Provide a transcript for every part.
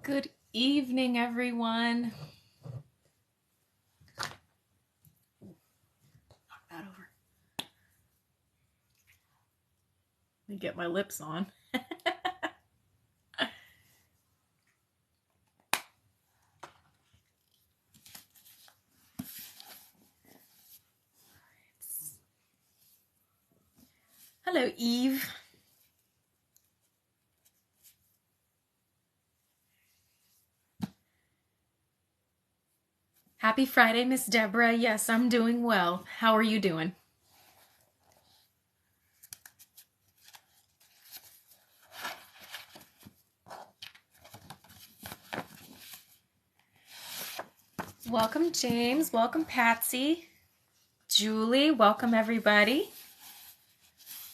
Good evening, everyone. Knock that over. Let me get my lips on. Hello, Eve. Happy Friday, Miss Deborah. Yes, I'm doing well. How are you doing? Welcome, James. Welcome, Patsy. Julie, welcome, everybody.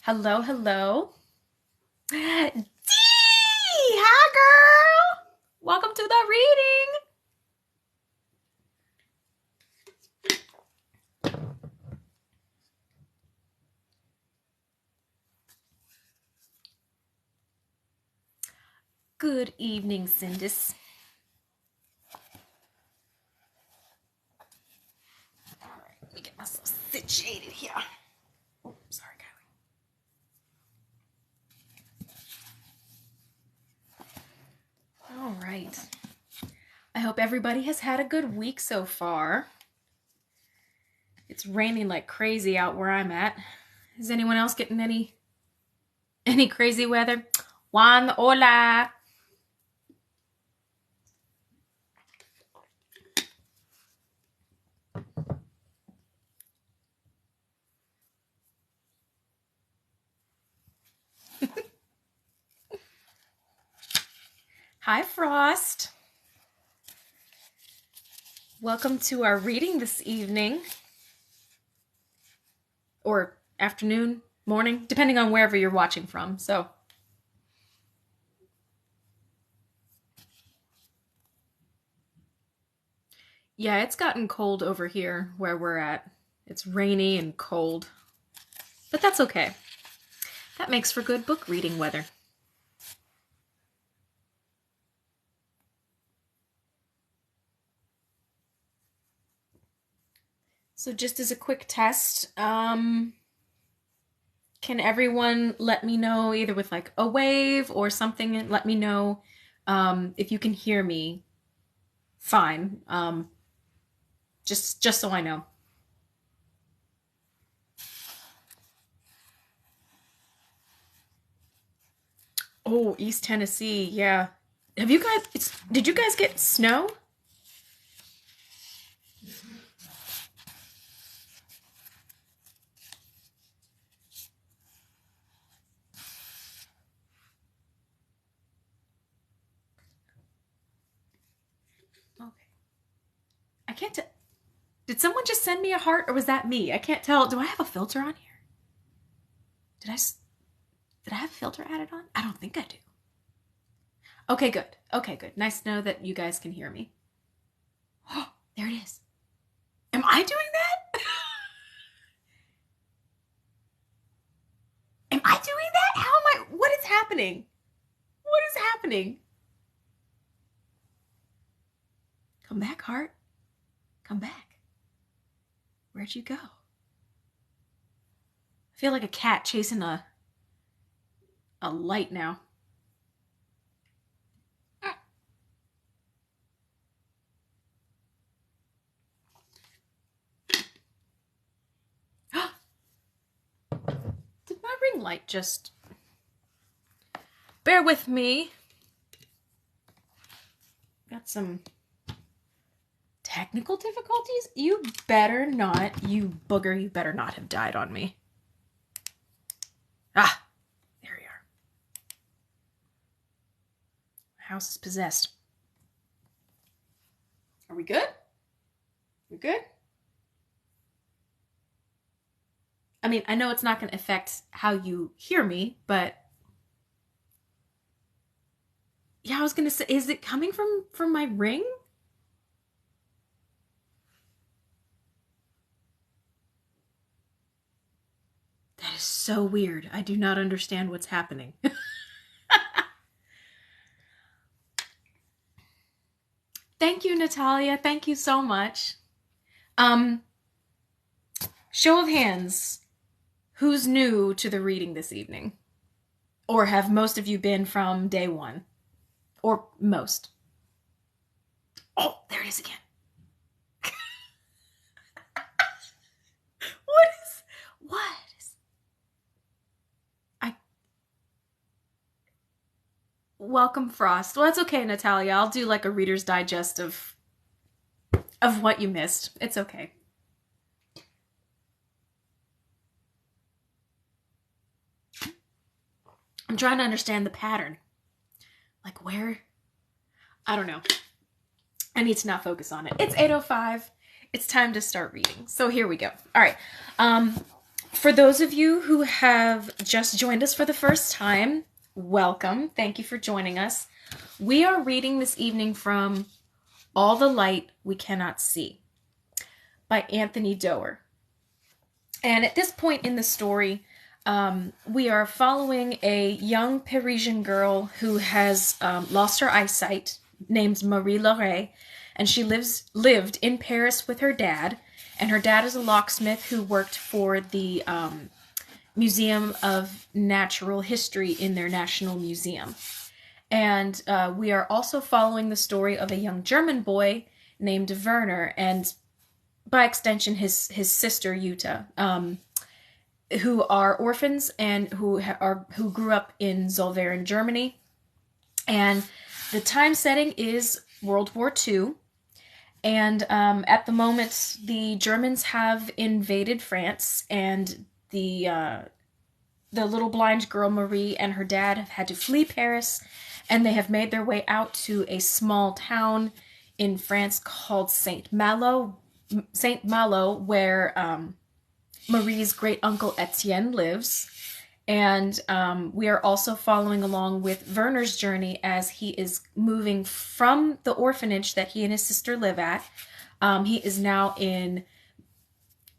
Hello, hello. Dee! Hi, girl. Welcome to the reading. Good evening, Cindis. All right, let me get myself situated here. Oh, sorry, Kylie. All right. I hope everybody has had a good week so far. It's raining like crazy out where I'm at. Is anyone else getting any crazy weather? Juan, hola. Hi, Frost. Welcome to our reading this evening. Or afternoon, morning, depending on wherever you're watching from. So, yeah, it's gotten cold over here where we're at. It's rainy and cold. But that's okay. That makes for good book reading weather. So just as a quick test, can everyone let me know either with like a wave or something and let me know if you can hear me fine. Just so I know. Oh, East Tennessee, yeah. Did you guys get snow? Okay. I can't tell. Did someone just send me a heart or was that me? I can't tell. Do I have a filter on here? Did I have a filter added on? I don't think I do. Okay, good. Okay, good. Nice to know that you guys can hear me. Oh, there it is. Am I doing that? Am I doing that? How am I? What is happening? What is happening? Come back, heart. Come back. Where'd you go? I feel like a cat chasing a light now. Did my ring light just... Bear with me. Got some technical difficulties. You better not, you booger, you better not have died on me. Ah, there you are. House is possessed. Are we good? We good? I mean, I know it's not going to affect how you hear me, but yeah, I was going to say, is it coming from my ring? That is so weird. I do not understand what's happening. Thank you, Natalia. Thank you so much. Um, Show of hands. Who's new to the reading this evening? Or have most of you been from day one? Or most? Oh, there it is again. What is I welcome Frost. Well, that's okay, Natalia. I'll do like a Reader's Digest of what you missed. It's okay. I'm trying to understand the pattern. Like where? I don't know. I need to not focus on it. It's 8:05. It's time to start reading. So here we go. All right. For those of you who have just joined us for the first time, welcome. Thank you for joining us. We are reading this evening from All the Light We Cannot See by Anthony Doerr. And at this point in the story, we are following a young Parisian girl who has lost her eyesight, named Marie Laure, and she lived in Paris with her dad, and her dad is a locksmith who worked for the Museum of Natural History in their National Museum. And we are also following the story of a young German boy named Werner, and by extension his sister Jutta, who are orphans and who grew up in Zollverein, Germany. And the time setting is World War II. And at the moment, the Germans have invaded France, and the little blind girl Marie and her dad have had to flee Paris, and they have made their way out to a small town in France called Saint Malo, where Marie's great uncle Etienne lives. And we are also following along with Werner's journey as he is moving from the orphanage that he and his sister live at. He is now in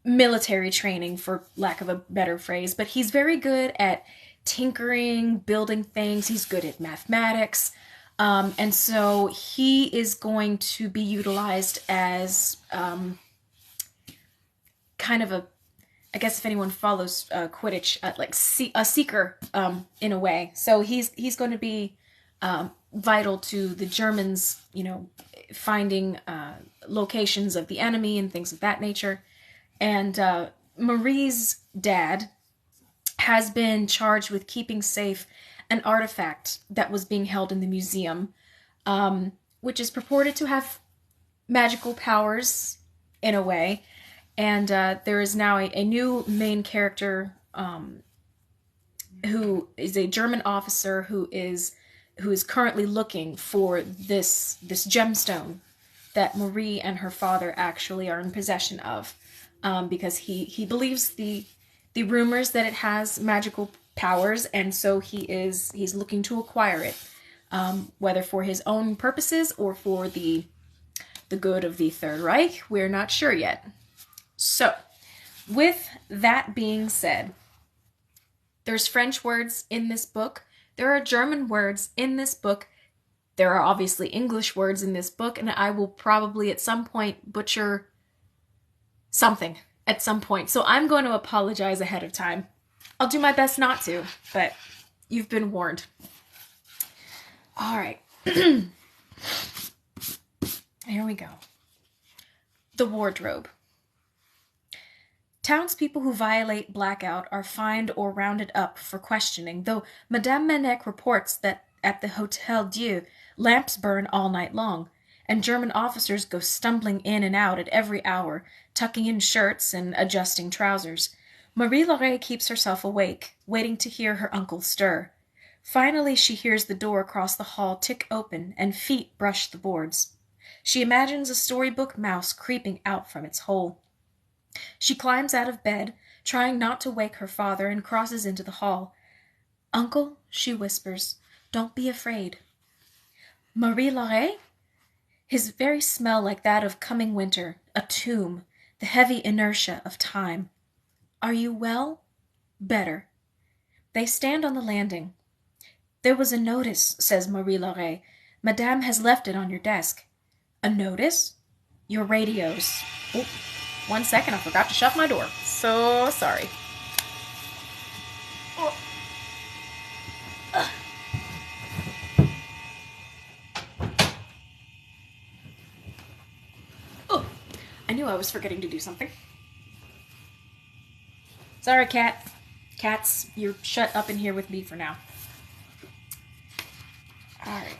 military training, for lack of a better phrase, but he's very good at tinkering, building things. He's good at mathematics. And so he is going to be utilized as kind of I guess if anyone follows Quidditch, like a seeker in a way. So he's going to be vital to the Germans, finding locations of the enemy and things of that nature. And Marie's dad has been charged with keeping safe an artifact that was being held in the museum, which is purported to have magical powers in a way. And there is now a new main character who is a German officer who is currently looking for this gemstone that Marie and her father actually are in possession of, because he believes the rumors that it has magical powers, and so he's looking to acquire it, whether for his own purposes or for the good of the Third Reich. We're not sure yet. So, with that being said, there's French words in this book. There are German words in this book. There are obviously English words in this book, and I will probably at some point butcher something at some point. So I'm going to apologize ahead of time. I'll do my best not to, but you've been warned. All right. Here we go. The wardrobe. Townspeople who violate blackout are fined or rounded up for questioning, though Madame Manec reports that at the Hôtel Dieu, lamps burn all night long, and German officers go stumbling in and out at every hour, tucking in shirts and adjusting trousers. Marie Laure keeps herself awake, waiting to hear her uncle stir. Finally, she hears the door across the hall tick open, and feet brush the boards. She imagines a storybook mouse creeping out from its hole. She climbs out of bed, trying not to wake her father, and crosses into the hall. "Uncle," she whispers, "don't be afraid." Marie Laure? His very smell like that of coming winter, a tomb, the heavy inertia of time. "Are you well?" "Better." They stand on the landing. "There was a notice," says Marie Laure. "Madame has left it on your desk." "A A notice? Your radios. Oh, 1 second, I forgot to shut my door. So sorry. Oh. Oh, I knew I was forgetting to do something. Sorry, cat. Cats, you're shut up in here with me for now. Alright.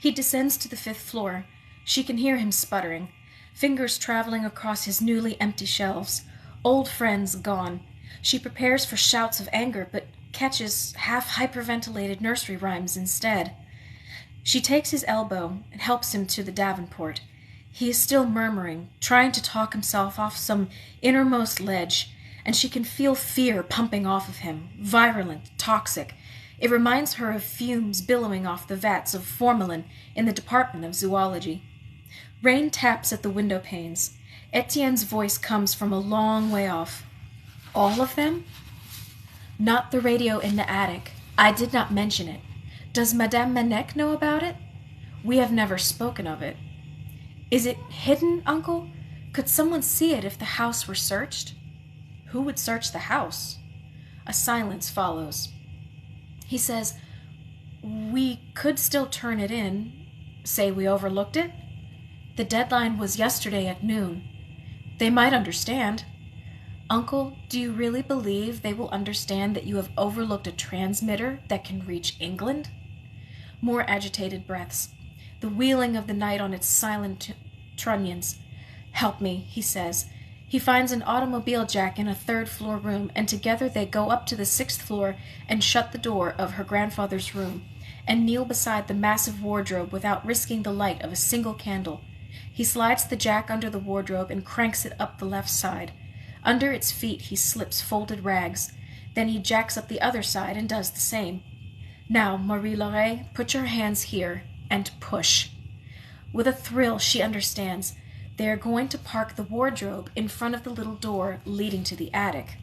He descends to the 5th floor. She can hear him sputtering, fingers traveling across his newly empty shelves. Old friends gone. She prepares for shouts of anger, but catches half-hyperventilated nursery rhymes instead. She takes his elbow and helps him to the Davenport. He is still murmuring, trying to talk himself off some innermost ledge, and she can feel fear pumping off of him, virulent, toxic. It reminds her of fumes billowing off the vats of formalin in the Department of Zoology. Rain taps at the window panes. Etienne's voice comes from a long way off. All of them? Not the radio in the attic. I did not mention it. Does Madame Manec know about it? We have never spoken of it. Is it hidden, Uncle? Could someone see it if the house were searched? Who would search the house? A silence follows. He says, we could still turn it in. Say we overlooked it? The deadline was yesterday at noon. They might understand. Uncle, do you really believe they will understand that you have overlooked a transmitter that can reach England? More agitated breaths. The wheeling of the night on its silent trunnions. Help me, he says. He finds an automobile jack in a 3rd-floor room, and together they go up to the 6th floor and shut the door of her grandfather's room, and kneel beside the massive wardrobe without risking the light of a single candle. He slides the jack under the wardrobe and cranks it up the left side. Under its feet he slips folded rags. Then he jacks up the other side and does the same. Now, Marie-Laure, put your hands here and push. With a thrill, she understands. They are going to park the wardrobe in front of the little door leading to the attic.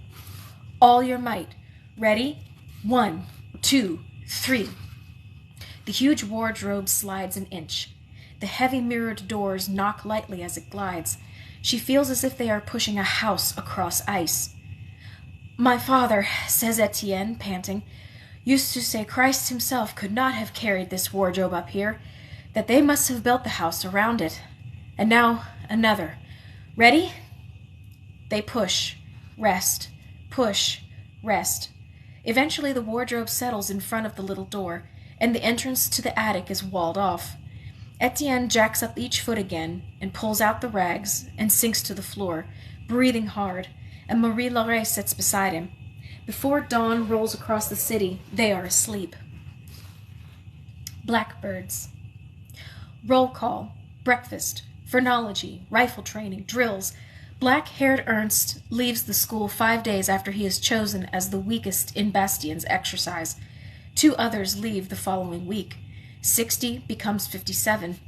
All your might. Ready? 1, 2, 3. The huge wardrobe slides an inch. The heavy mirrored doors knock lightly as it glides. She feels as if they are pushing a house across ice. My father, says Etienne, panting, used to say Christ himself could not have carried this wardrobe up here, that they must have built the house around it. And now another. Ready? They push, rest, push, rest. Eventually the wardrobe settles in front of the little door, and the entrance to the attic is walled off. Etienne jacks up each foot again and pulls out the rags and sinks to the floor, breathing hard, and Marie-Laure sits beside him. Before dawn rolls across the city, they are asleep. Blackbirds. Roll call, breakfast, phrenology, rifle training, drills. Black-haired Ernst leaves the school 5 days after he is chosen as the weakest in Bastien's exercise. 2 others leave the following week. 60 becomes 57.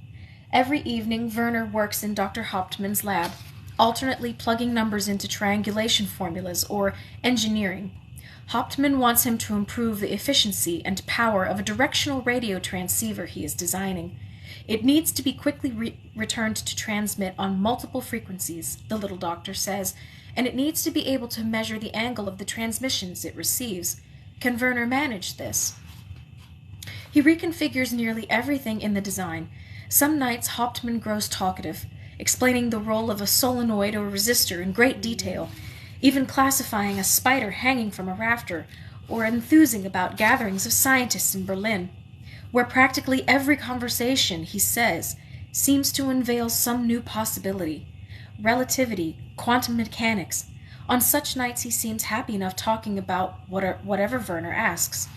Every evening, Werner works in Dr. Hauptmann's lab, alternately plugging numbers into triangulation formulas or engineering. Hauptmann wants him to improve the efficiency and power of a directional radio transceiver he is designing. It needs to be quickly returned to transmit on multiple frequencies, the little doctor says, and it needs to be able to measure the angle of the transmissions it receives. Can Werner manage this? He reconfigures nearly everything in the design. Some nights Hauptmann grows talkative, explaining the role of a solenoid or resistor in great detail, even classifying a spider hanging from a rafter, or enthusing about gatherings of scientists in Berlin, where practically every conversation, he says, seems to unveil some new possibility. Relativity, quantum mechanics. On such nights he seems happy enough talking about whatever Werner asks.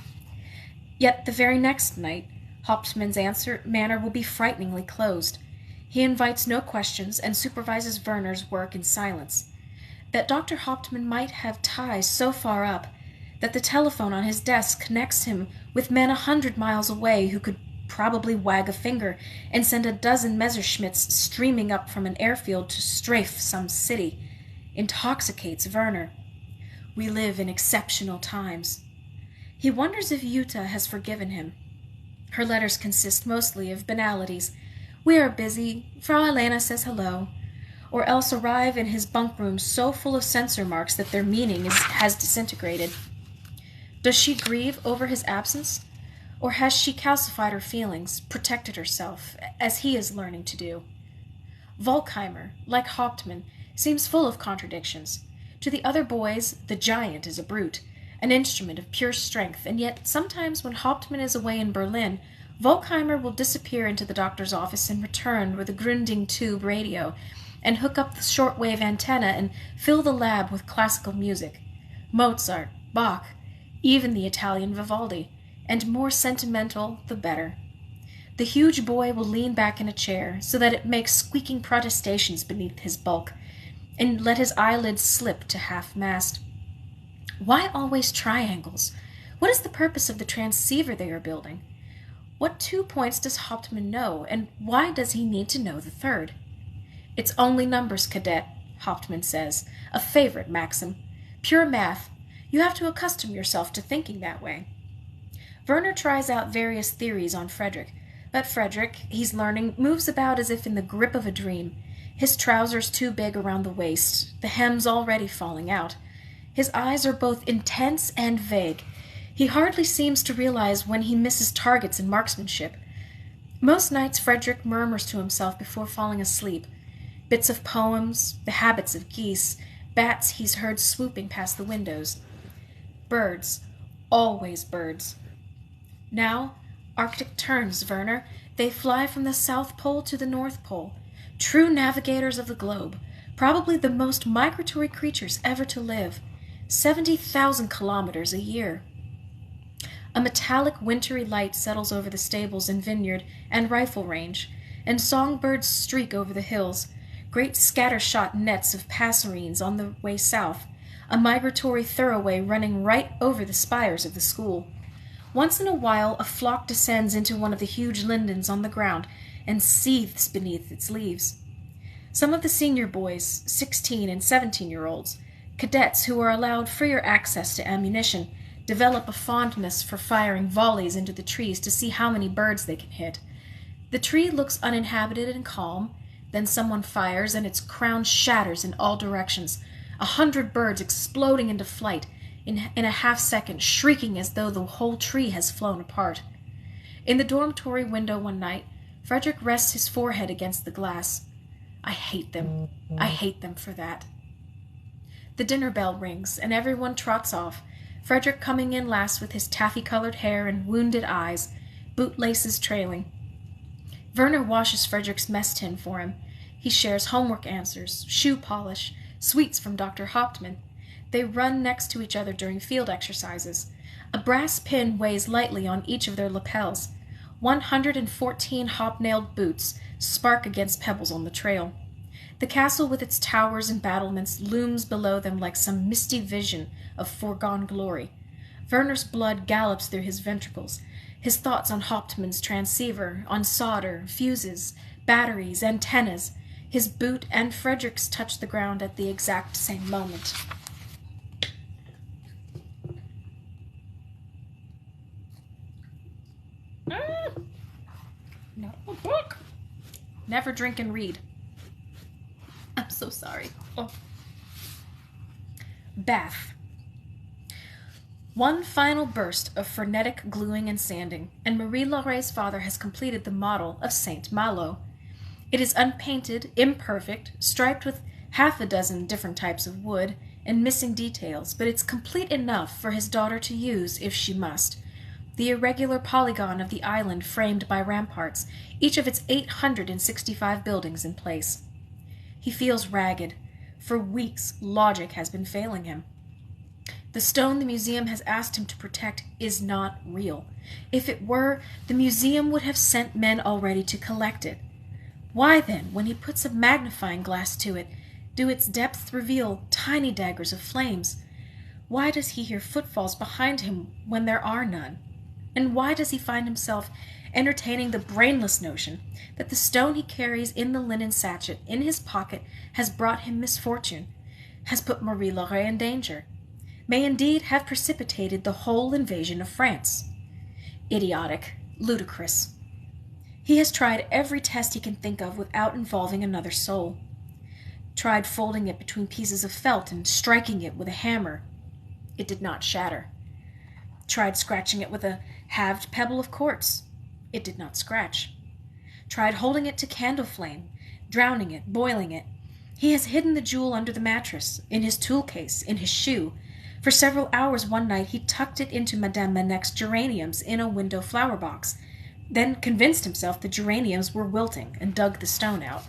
Yet the very next night, Hauptmann's manner will be frighteningly closed. He invites no questions and supervises Werner's work in silence. That Dr. Hauptmann might have ties so far up that the telephone on his desk connects him with men 100 miles away who could probably wag a finger and send a dozen Messerschmitts streaming up from an airfield to strafe some city, intoxicates Werner. We live in exceptional times. He wonders if Jutta has forgiven him. Her letters consist mostly of banalities. We are busy, Frau Helena says hello, or else arrive in his bunk room so full of censor marks that their meaning has disintegrated. Does she grieve over his absence? Or has she calcified her feelings, protected herself, as he is learning to do? Volkheimer, like Hauptmann, seems full of contradictions. To the other boys, the giant is a brute, an instrument of pure strength, and yet sometimes when Hauptmann is away in Berlin, Volkheimer will disappear into the doctor's office and return with a Grunding tube radio and hook up the shortwave antenna and fill the lab with classical music. Mozart, Bach, even the Italian Vivaldi, and more sentimental the better. The huge boy will lean back in a chair so that it makes squeaking protestations beneath his bulk, and let his eyelids slip to half-mast. Why always triangles? What is the purpose of the transceiver they are building? What 2 points does Hauptmann know, and why does he need to know the third? It's only numbers, cadet, Hauptmann says, a favorite maxim. Pure math. You have to accustom yourself to thinking that way. Werner tries out various theories on Frederick, but Frederick, he's learning, moves about as if in the grip of a dream. His trousers too big around the waist, the hems already falling out. His eyes are both intense and vague. He hardly seems to realize when he misses targets in marksmanship. Most nights Frederick murmurs to himself before falling asleep. Bits of poems, the habits of geese, bats he's heard swooping past the windows. Birds, always birds. Now, Arctic terns, Werner. They fly from the South Pole to the North Pole. True navigators of the globe, probably the most migratory creatures ever to live. 70,000 kilometers a year. A metallic wintry light settles over the stables and vineyard and rifle range, and songbirds streak over the hills, great scattershot nets of passerines on the way south, a migratory thoroughway running right over the spires of the school. Once in a while a flock descends into one of the huge lindens on the ground and seethes beneath its leaves. Some of the senior boys, 16 and 17-year-olds, cadets who are allowed freer access to ammunition, develop a fondness for firing volleys into the trees to see how many birds they can hit. The tree looks uninhabited and calm, then someone fires and its crown shatters in all directions, 100 birds exploding into flight in a half-second, shrieking as though the whole tree has flown apart. In the dormitory window one night, Frederick rests his forehead against the glass. I hate them. I hate them for that. The dinner bell rings, and everyone trots off, Frederick coming in last with his taffy-colored hair and wounded eyes, bootlaces trailing. Werner washes Frederick's mess tin for him. He shares homework answers, shoe polish, sweets from Dr. Hauptmann. They run next to each other during field exercises. A brass pin weighs lightly on each of their lapels. 114 hobnailed boots spark against pebbles on the trail. The castle with its towers and battlements looms below them like some misty vision of foregone glory. Werner's blood gallops through his ventricles, his thoughts on Hauptmann's transceiver, on solder, fuses, batteries, antennas. His boot and Frederick's touch the ground at the exact same moment. No book. Never drink and read. I'm so sorry. Oh. Bath. One final burst of frenetic gluing and sanding, and Marie-Laure's father has completed the model of Saint Malo. It is unpainted, imperfect, striped with half a dozen different types of wood, and missing details, but it's complete enough for his daughter to use if she must. The irregular polygon of the island framed by ramparts, each of its 865 buildings in place. He feels ragged. For weeks, logic has been failing him. The stone the museum has asked him to protect is not real. If it were, the museum would have sent men already to collect it. Why, then, when he puts a magnifying glass to it, do its depths reveal tiny daggers of flames? Why does he hear footfalls behind him when there are none? And why does he find himself entertaining the brainless notion that the stone he carries in the linen sachet in his pocket has brought him misfortune, has put Marie-Laure in danger, may indeed have precipitated the whole invasion of France? Idiotic, ludicrous. He has tried every test he can think of without involving another soul. Tried folding it between pieces of felt and striking it with a hammer. It did not shatter. Tried scratching it with a halved pebble of quartz. It did not scratch. Tried holding it to candle flame, drowning it, boiling it. He has hidden the jewel under the mattress, in his tool case, in his shoe. For several hours one night he tucked it into Madame Manec's geraniums in a window flower box, then convinced himself the geraniums were wilting and dug the stone out.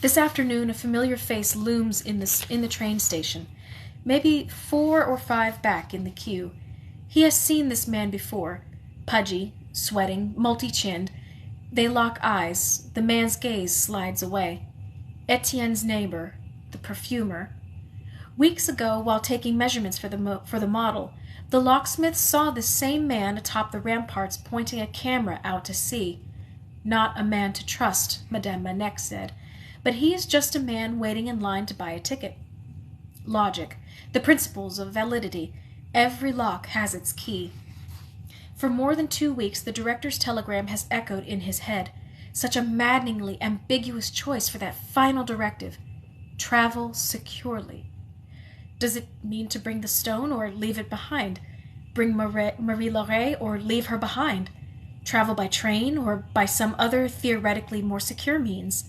This afternoon a familiar face looms in the train station, maybe 4 or 5 back in the queue. He has seen this man before, pudgy, sweating, multi-chinned. They lock eyes. The man's gaze slides away. Etienne's neighbor, the perfumer. Weeks ago, while taking measurements for the model, the locksmith saw the same man atop the ramparts pointing a camera out to sea. Not a man to trust, Madame Manec said, but he is just a man waiting in line to buy a ticket. Logic, the principles of validity, every lock has its key. For more than 2 weeks, the director's telegram has echoed in his head. Such a maddeningly ambiguous choice for that final directive. Travel securely. Does it mean to bring the stone or leave it behind? Bring Marie-Laure or leave her behind? Travel by train or by some other theoretically more secure means?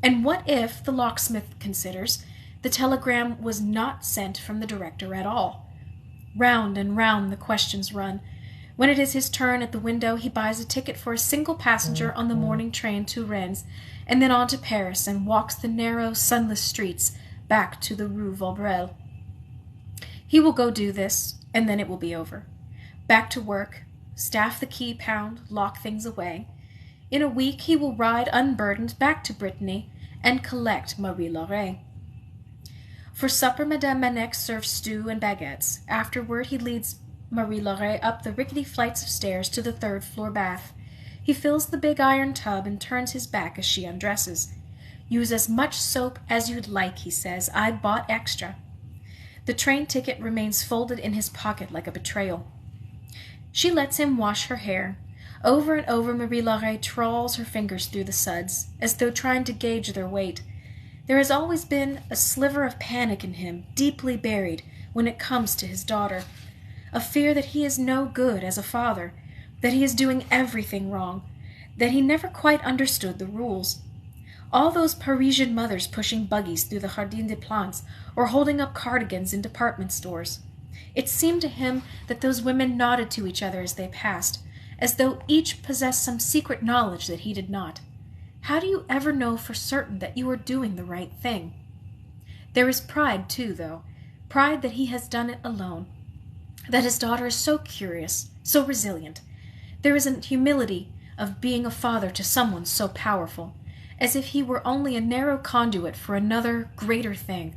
And what if, the locksmith considers, the telegram was not sent from the director at all? Round and round the questions run. When it is his turn at the window, he buys a ticket for a single passenger on the morning train to Rennes, and then on to Paris, and walks the narrow, sunless streets back to the Rue Vaudreuil. He will go do this, and then it will be over. Back to work, staff the key pound, lock things away. In a week he will ride unburdened back to Brittany and collect Marie-Laure. For supper, Madame Manec serves stew and baguettes. Afterward he leads Marie-Laure up the rickety flights of stairs to the 3rd-floor bath. He fills the big iron tub and turns his back as she undresses. Use as much soap as you'd like, he says. I bought extra. The train ticket remains folded in his pocket like a betrayal. She lets him wash her hair. Over and over Marie-Laure trawls her fingers through the suds, as though trying to gauge their weight. There has always been a sliver of panic in him, deeply buried, when it comes to his daughter. A fear that he is no good as a father, that he is doing everything wrong, that he never quite understood the rules. All those Parisian mothers pushing buggies through the Jardin des Plantes or holding up cardigans in department stores. It seemed to him that those women nodded to each other as they passed, as though each possessed some secret knowledge that he did not. How do you ever know for certain that you are doing the right thing? There is pride, too, though. Pride that he has done it alone. That his daughter is so curious, so resilient. There is a humility of being a father to someone so powerful, as if he were only a narrow conduit for another, greater thing.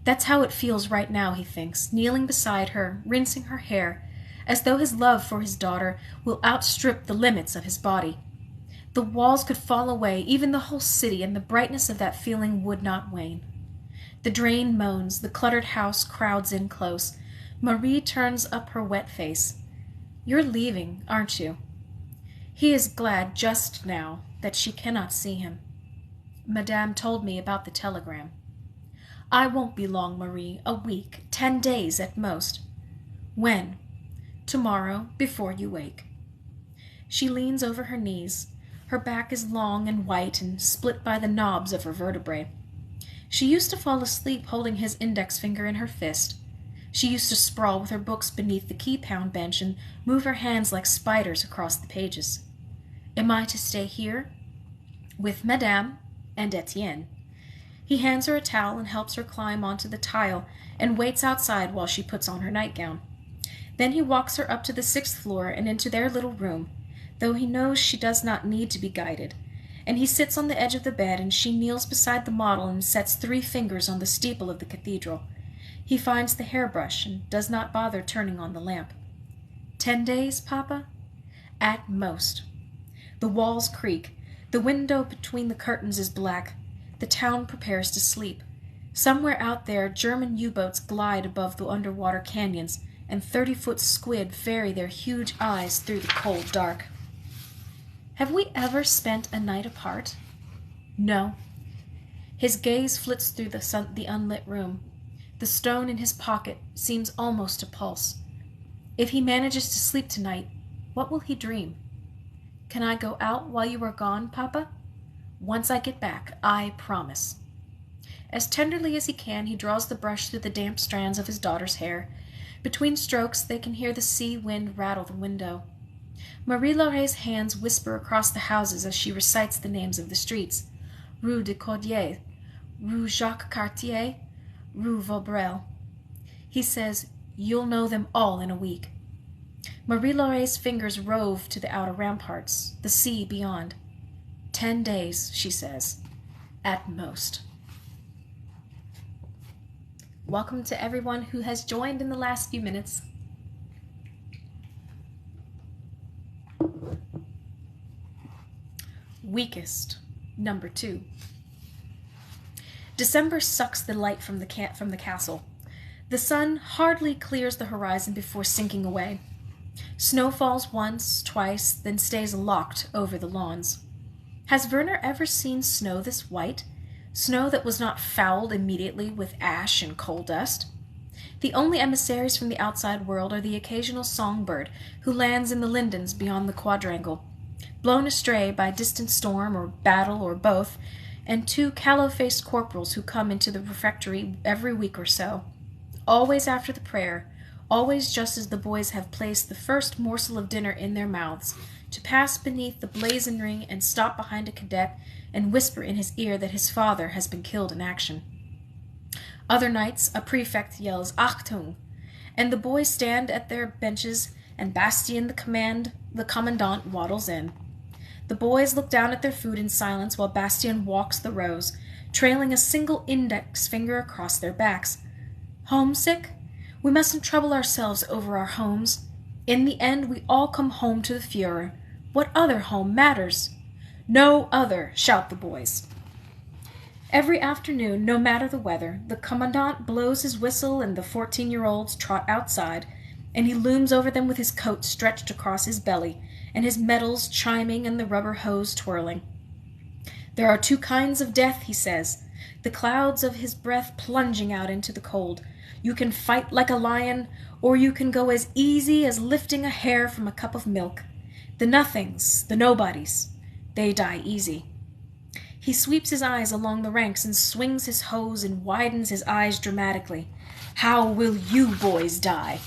That's how it feels right now, he thinks, kneeling beside her, rinsing her hair, as though his love for his daughter will outstrip the limits of his body. The walls could fall away, even the whole city, and the brightness of that feeling would not wane. The drain moans, the cluttered house crowds in close. Marie turns up her wet face. You're leaving, aren't you? He is glad just now that she cannot see him. Madame told me about the telegram. I won't be long, Marie. A week, 10 days at most. When? Tomorrow, before you wake. She leans over her knees. Her back is long and white and split by the knobs of her vertebrae. She used to fall asleep holding his index finger in her fist. She used to sprawl with her books beneath the key-pound bench and move her hands like spiders across the pages. Am I to stay here? With Madame and Etienne. He hands her a towel and helps her climb onto the tile and waits outside while she puts on her nightgown. Then he walks her up to the 6th floor and into their little room, though he knows she does not need to be guided, and he sits on the edge of the bed and she kneels beside the model and sets 3 fingers on the steeple of the cathedral. He finds the hairbrush and does not bother turning on the lamp. 10 days, Papa? At most. The walls creak. The window between the curtains is black. The town prepares to sleep. Somewhere out there, German U-boats glide above the underwater canyons, and 30-foot squid ferry their huge eyes through the cold dark. Have we ever spent a night apart? No. His gaze flits through the unlit room. The stone in his pocket seems almost to pulse. If he manages to sleep tonight, what will he dream? Can I go out while you are gone, Papa? Once I get back, I promise. As tenderly as he can, he draws the brush through the damp strands of his daughter's hair. Between strokes, they can hear the sea wind rattle the window. Marie-Laure's hands whisper across the houses as she recites the names of the streets. Rue de Cordier, Rue Jacques Cartier, Rue Vaudreuil. He says, "You'll know them all in a week." Marie-Laure's fingers rove to the outer ramparts, the sea beyond. 10 days, she says, at most. Welcome to everyone who has joined in the last few minutes. Weakest, number 2. December sucks the light from the castle. The sun hardly clears the horizon before sinking away. Snow falls once, twice, then stays locked over the lawns. Has Werner ever seen snow this white? Snow that was not fouled immediately with ash and coal dust? The only emissaries from the outside world are the occasional songbird who lands in the lindens beyond the quadrangle, blown astray by distant storm or battle or both, and 2 callow-faced corporals who come into the refectory every week or so, always after the prayer, always just as the boys have placed the first morsel of dinner in their mouths, to pass beneath the blazonry and stop behind a cadet and whisper in his ear that his father has been killed in action. Other nights, a prefect yells, "Achtung!" and the boys stand at their benches, and Bastien, the commandant, waddles in. The boys look down at their food in silence while Bastien walks the rows, trailing a single index finger across their backs. Homesick? We mustn't trouble ourselves over our homes. In the end, we all come home to the Führer. What other home matters? No other, shout the boys. Every afternoon, no matter the weather, the commandant blows his whistle and the 14-year-olds trot outside, and he looms over them with his coat stretched across his belly, and his medals chiming and the rubber hose twirling. There are 2 kinds of death, he says, the clouds of his breath plunging out into the cold. You can fight like a lion, or you can go as easy as lifting a hair from a cup of milk. The nothings, the nobodies, they die easy. He sweeps his eyes along the ranks and swings his hose and widens his eyes dramatically. How will you boys die?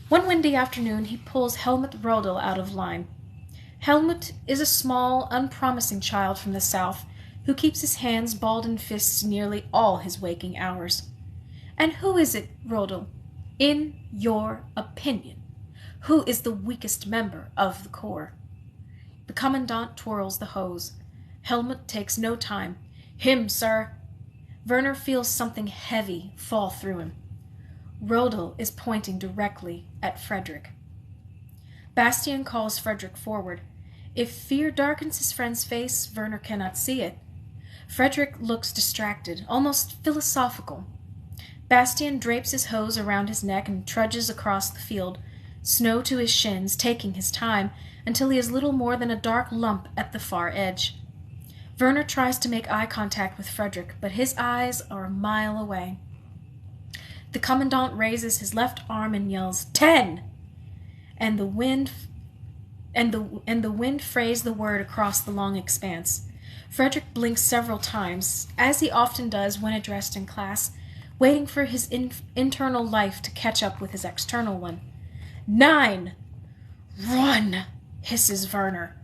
One windy afternoon, he pulls Helmut Rodel out of line. Helmut is a small, unpromising child from the south who keeps his hands balled in fists nearly all his waking hours. And who is it, Rodel, in your opinion, who is the weakest member of the corps? The commandant twirls the hose. Helmut takes no time. Him, sir. Werner feels something heavy fall through him. Rodel is pointing directly at Frederick. Bastien calls Frederick forward. If fear darkens his friend's face, Werner cannot see it. Frederick looks distracted, almost philosophical. Bastien drapes his hose around his neck and trudges across the field, snow to his shins, taking his time until he is little more than a dark lump at the far edge. Werner tries to make eye contact with Frederick, but his eyes are a mile away. The commandant raises his left arm and yells, 10! And the wind frays the word across the long expanse. Frederick blinks several times, as he often does when addressed in class, waiting for his internal life to catch up with his external one. 9! Run! Hisses Werner.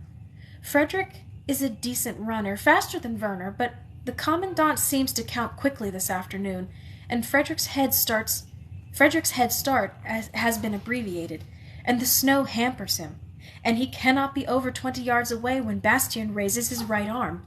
Frederick is a decent runner, faster than Werner, but the commandant seems to count quickly this afternoon, and Frederick's head start has been abbreviated, and the snow hampers him, and he cannot be over 20 yards away when Bastien raises his right arm.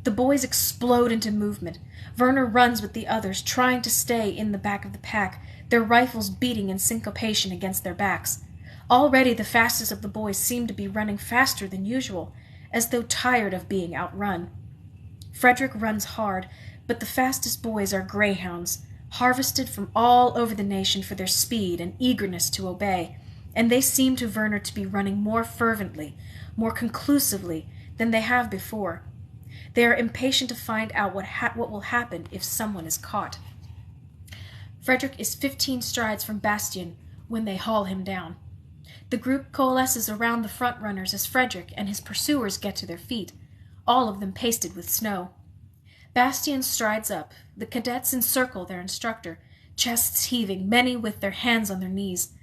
The boys explode into movement. Werner runs with the others, trying to stay in the back of the pack, their rifles beating in syncopation against their backs. Already the fastest of the boys seem to be running faster than usual, as though tired of being outrun. Frederick runs hard, but the fastest boys are greyhounds, harvested from all over the nation for their speed and eagerness to obey, and they seem to Werner to be running more fervently, more conclusively than they have before. They are impatient to find out what will happen if someone is caught. Frederick is 15 strides from Bastien when they haul him down. The group coalesces around the front runners as Frederick and his pursuers get to their feet, all of them pasted with snow. Bastien strides up. The cadets encircle their instructor, chests heaving, many with their hands on their knees.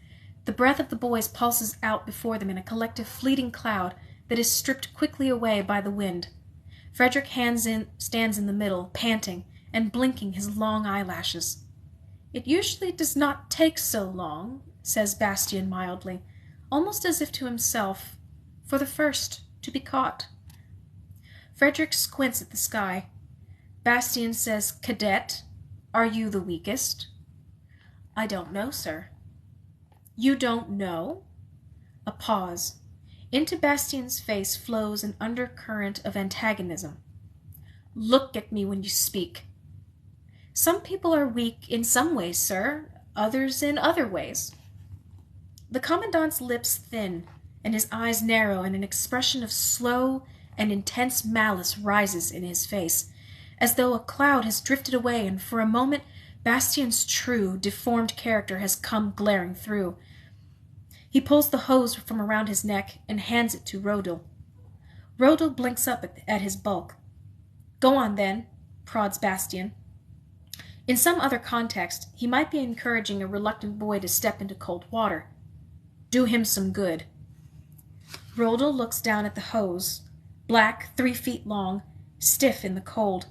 The breath of the boys pulses out before them in a collective fleeting cloud that is stripped quickly away by the wind. Frederick stands in the middle, panting and blinking his long eyelashes. "It usually does not take so long," says Bastien mildly, almost as if to himself, "for the first to be caught." Frederick squints at the sky. Bastien says, "Cadet, are you the weakest?" "I don't know, sir." "You don't know?" A pause. Into Bastien's face flows an undercurrent of antagonism. "Look at me when you speak." "Some people are weak in some ways, sir, others in other ways." The commandant's lips thin, and his eyes narrow, and an expression of slow and intense malice rises in his face, as though a cloud has drifted away and for a moment Bastien's true, deformed character has come glaring through. He pulls the hose from around his neck and hands it to Rodel. Rodel blinks up at his bulk. "Go on, then," prods Bastien. In some other context, he might be encouraging a reluctant boy to step into cold water. "Do him some good." Rodel looks down at the hose, black, 3 feet long, stiff in the cold.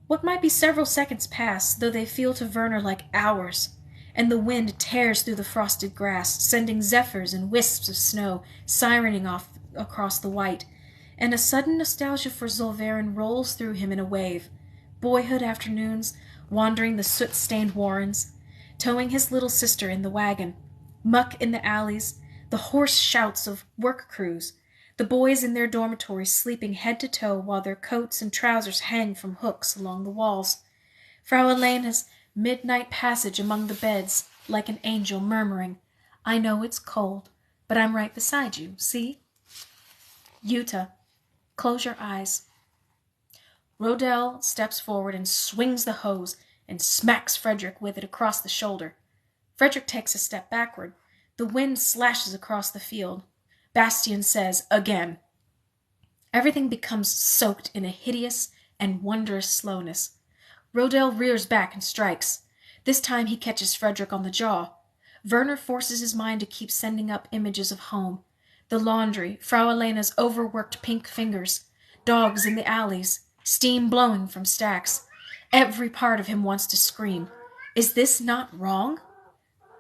What might be several seconds pass, though they feel to Werner like hours, and the wind tears through the frosted grass, sending zephyrs and wisps of snow sirening off across the white, and a sudden nostalgia for Zollverein rolls through him in a wave. Boyhood afternoons, wandering the soot-stained warrens, towing his little sister in the wagon, muck in the alleys, the hoarse shouts of work crews, the boys in their dormitories sleeping head to toe while their coats and trousers hang from hooks along the walls. Frau Elena's midnight passage among the beds, like an angel murmuring, "I know it's cold, but I'm right beside you, see?" "Jutta, close your eyes." Rodel steps forward and swings the hose and smacks Frederick with it across the shoulder. Frederick takes a step backward. The wind slashes across the field. Bastien says, "Again." Everything becomes soaked in a hideous and wondrous slowness. Rodel rears back and strikes. This time he catches Frederick on the jaw. Werner forces his mind to keep sending up images of home. The laundry, Frau Elena's overworked pink fingers, dogs in the alleys, steam blowing from stacks. Every part of him wants to scream, "Is this not wrong?"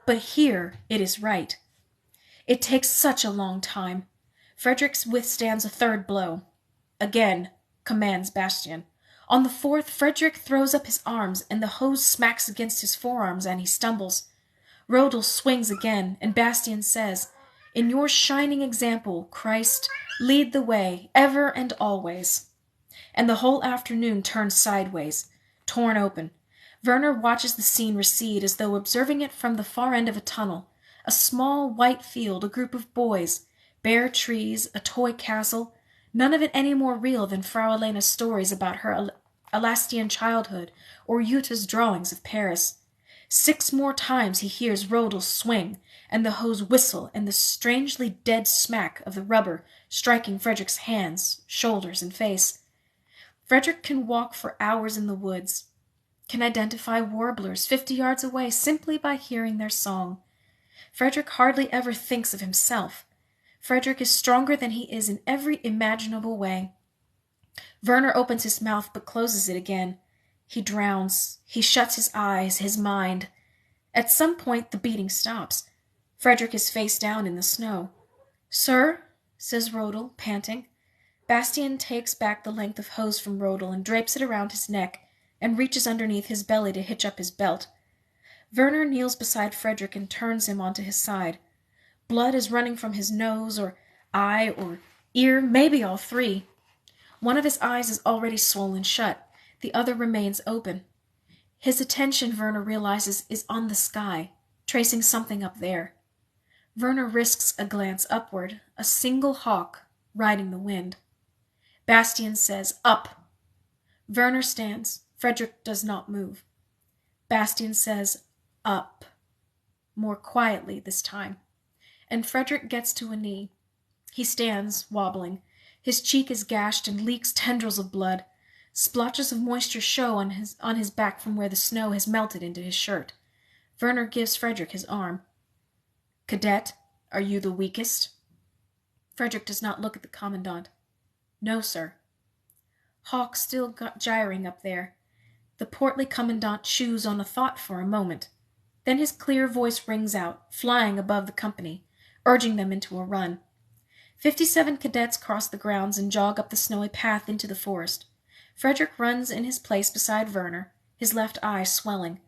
But here it is right. It takes such a long time. Frederick withstands a third blow. "Again," commands Bastien. On the fourth, Frederick throws up his arms, and the hose smacks against his forearms, and he stumbles. Rodel swings again, and Bastien says, "In your shining example, Christ, lead the way, ever and always." And the whole afternoon turns sideways, torn open. Werner watches the scene recede as though observing it from the far end of a tunnel. A small white field, a group of boys, bare trees, a toy castle, none of it any more real than Frau Elena's stories about her Elastian childhood or Jutta's drawings of Paris. 6 more times he hears Rodel swing and the hose whistle and the strangely dead smack of the rubber striking Frederick's hands, shoulders, and face. Frederick can walk for hours in the woods, can identify warblers 50 yards away simply by hearing their song. Frederick hardly ever thinks of himself. Frederick is stronger than he is in every imaginable way. Werner opens his mouth but closes it again. He drowns. He shuts his eyes, his mind. At some point the beating stops. Frederick is face down in the snow. "Sir?" says Rodel, panting. Bastien takes back the length of hose from Rodel and drapes it around his neck and reaches underneath his belly to hitch up his belt. Werner kneels beside Frederick and turns him onto his side. Blood is running from his nose or eye or ear, maybe all 3. One of his eyes is already swollen shut. The other remains open. His attention, Werner realizes, is on the sky, tracing something up there. Werner risks a glance upward, a single hawk riding the wind. Bastian says, "Up!" Werner stands. Frederick does not move. Bastian says, "Up," more quietly this time, and Frederick gets to a knee. He stands, wobbling. His cheek is gashed and leaks tendrils of blood. Splotches of moisture show on his back from where the snow has melted into his shirt. Werner gives Frederick his arm. "Cadet, are you the weakest?" Frederick does not look at the commandant. "No, sir." Hawk still gyring up there. The portly commandant chews on a thought for a moment. Then his clear voice rings out, flying above the company, urging them into a run. 57 cadets cross the grounds and jog up the snowy path into the forest. Frederick runs in his place beside Werner, his left eye swelling,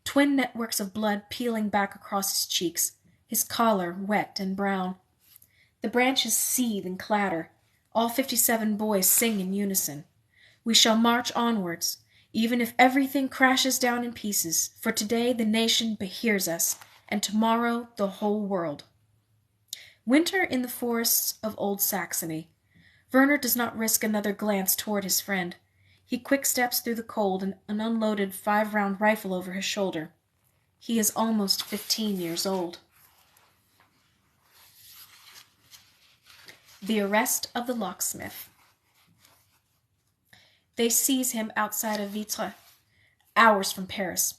twin networks of blood peeling back across his cheeks, his collar wet and brown. The branches seethe and clatter. All 57 boys sing in unison. "We shall march onwards, even if everything crashes down in pieces, for today the nation hears us, and tomorrow the whole world." Winter in the forests of Old Saxony. Werner does not risk another glance toward his friend. He quick-steps through the cold, an unloaded 5-round rifle over his shoulder. He is almost 15 years old. The arrest of the locksmith. They seize him outside of Vitre, hours from Paris.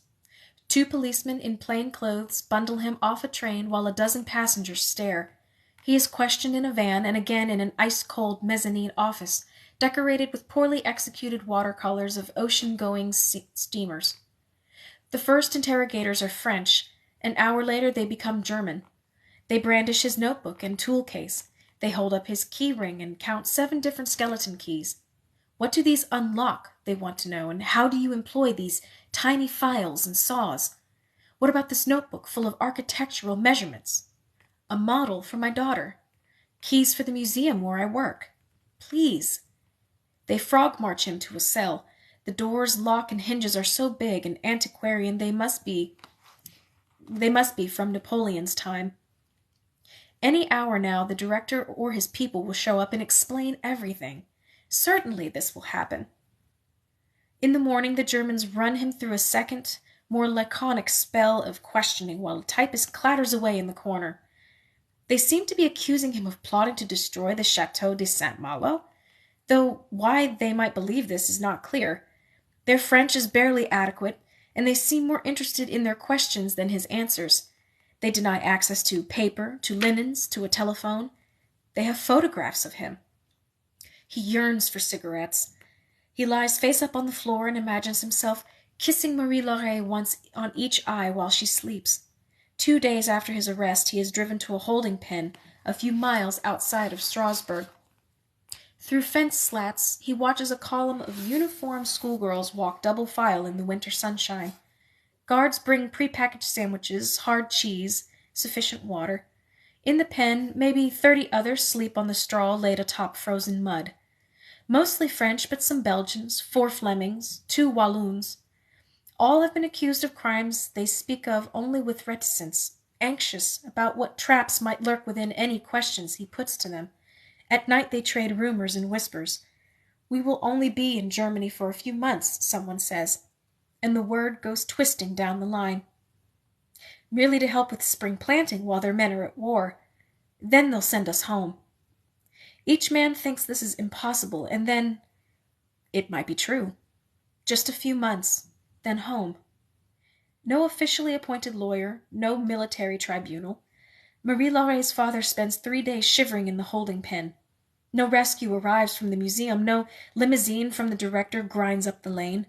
2 policemen in plain clothes bundle him off a train while a dozen passengers stare. He is questioned in a van and again in an ice-cold mezzanine office, decorated with poorly executed watercolors of ocean-going steamers. The first interrogators are French. An hour later they become German. They brandish his notebook and tool case. They hold up his key ring and count 7 different skeleton keys. What do these unlock, they want to know, and how do you employ these tiny files and saws? What about this notebook full of architectural measurements? A model for my daughter. Keys for the museum where I work. Please. They frog march him to a cell. The doors, lock, and hinges are so big and antiquarian they must be from Napoleon's time. Any hour now the director or his people will show up and explain everything. Certainly this will happen. In the morning the Germans run him through a second, more laconic spell of questioning while a typist clatters away in the corner. They seem to be accusing him of plotting to destroy the Chateau de Saint-Malo, though why they might believe this is not clear. Their French is barely adequate, and they seem more interested in their questions than his answers. They deny access to paper, to linens, to a telephone. They have photographs of him. He yearns for cigarettes. He lies face up on the floor and imagines himself kissing Marie-Laure once on each eye while she sleeps. 2 days after his arrest, he is driven to a holding pen a few miles outside of Strasbourg. Through fence slats, he watches a column of uniformed schoolgirls walk double file in the winter sunshine. Guards bring prepackaged sandwiches, hard cheese, sufficient water. In the pen, maybe 30 others sleep on the straw laid atop frozen mud. Mostly French, but some Belgians, 4 Flemings, 2 Walloons. All have been accused of crimes they speak of only with reticence, anxious about what traps might lurk within any questions he puts to them. At night they trade rumors and whispers. "We will only be in Germany for a few months," someone says, and the word goes twisting down the line. "Merely to help with spring planting while their men are at war. Then they'll send us home." Each man thinks this is impossible, and then it might be true. Just a few months, then home. No officially appointed lawyer, no military tribunal. Marie-Laure's father spends 3 days shivering in the holding pen. No rescue arrives from the museum, no limousine from the director grinds up the lane.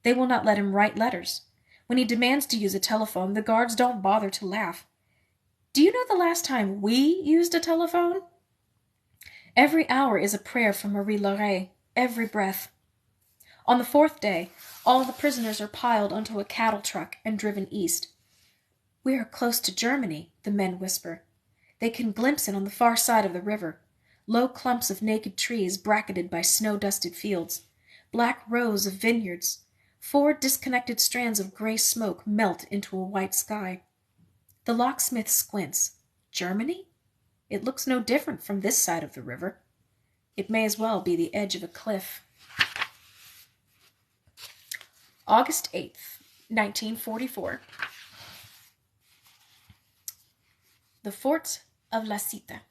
They will not let him write letters. When he demands to use a telephone, the guards don't bother to laugh. Do you know the last time we used a telephone? Every hour is a prayer for Marie-Laure, every breath. On the 4th day, all the prisoners are piled onto a cattle truck and driven east. "We are close to Germany," the men whisper. They can glimpse it on the far side of the river. Low clumps of naked trees bracketed by snow-dusted fields. Black rows of vineyards. 4 disconnected strands of gray smoke melt into a white sky. The locksmith squints. Germany? It looks no different from this side of the river. It may as well be the edge of a cliff. August 8th, 1944. The Fort of La Cite.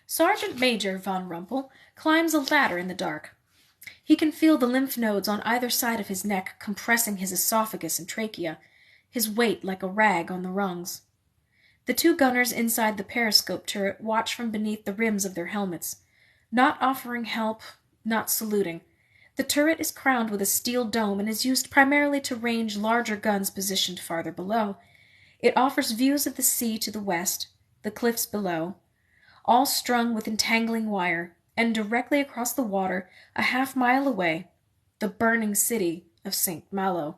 Sergeant Major von Rumpel climbs a ladder in the dark. He can feel the lymph nodes on either side of his neck compressing his esophagus and trachea, his weight like a rag on the rungs. The 2 gunners inside the periscope turret watch from beneath the rims of their helmets, not offering help, not saluting. The turret is crowned with a steel dome and is used primarily to range larger guns positioned farther below. It offers views of the sea to the west, the cliffs below, all strung with entangling wire, and directly across the water, a half-mile away, the burning city of St. Malo.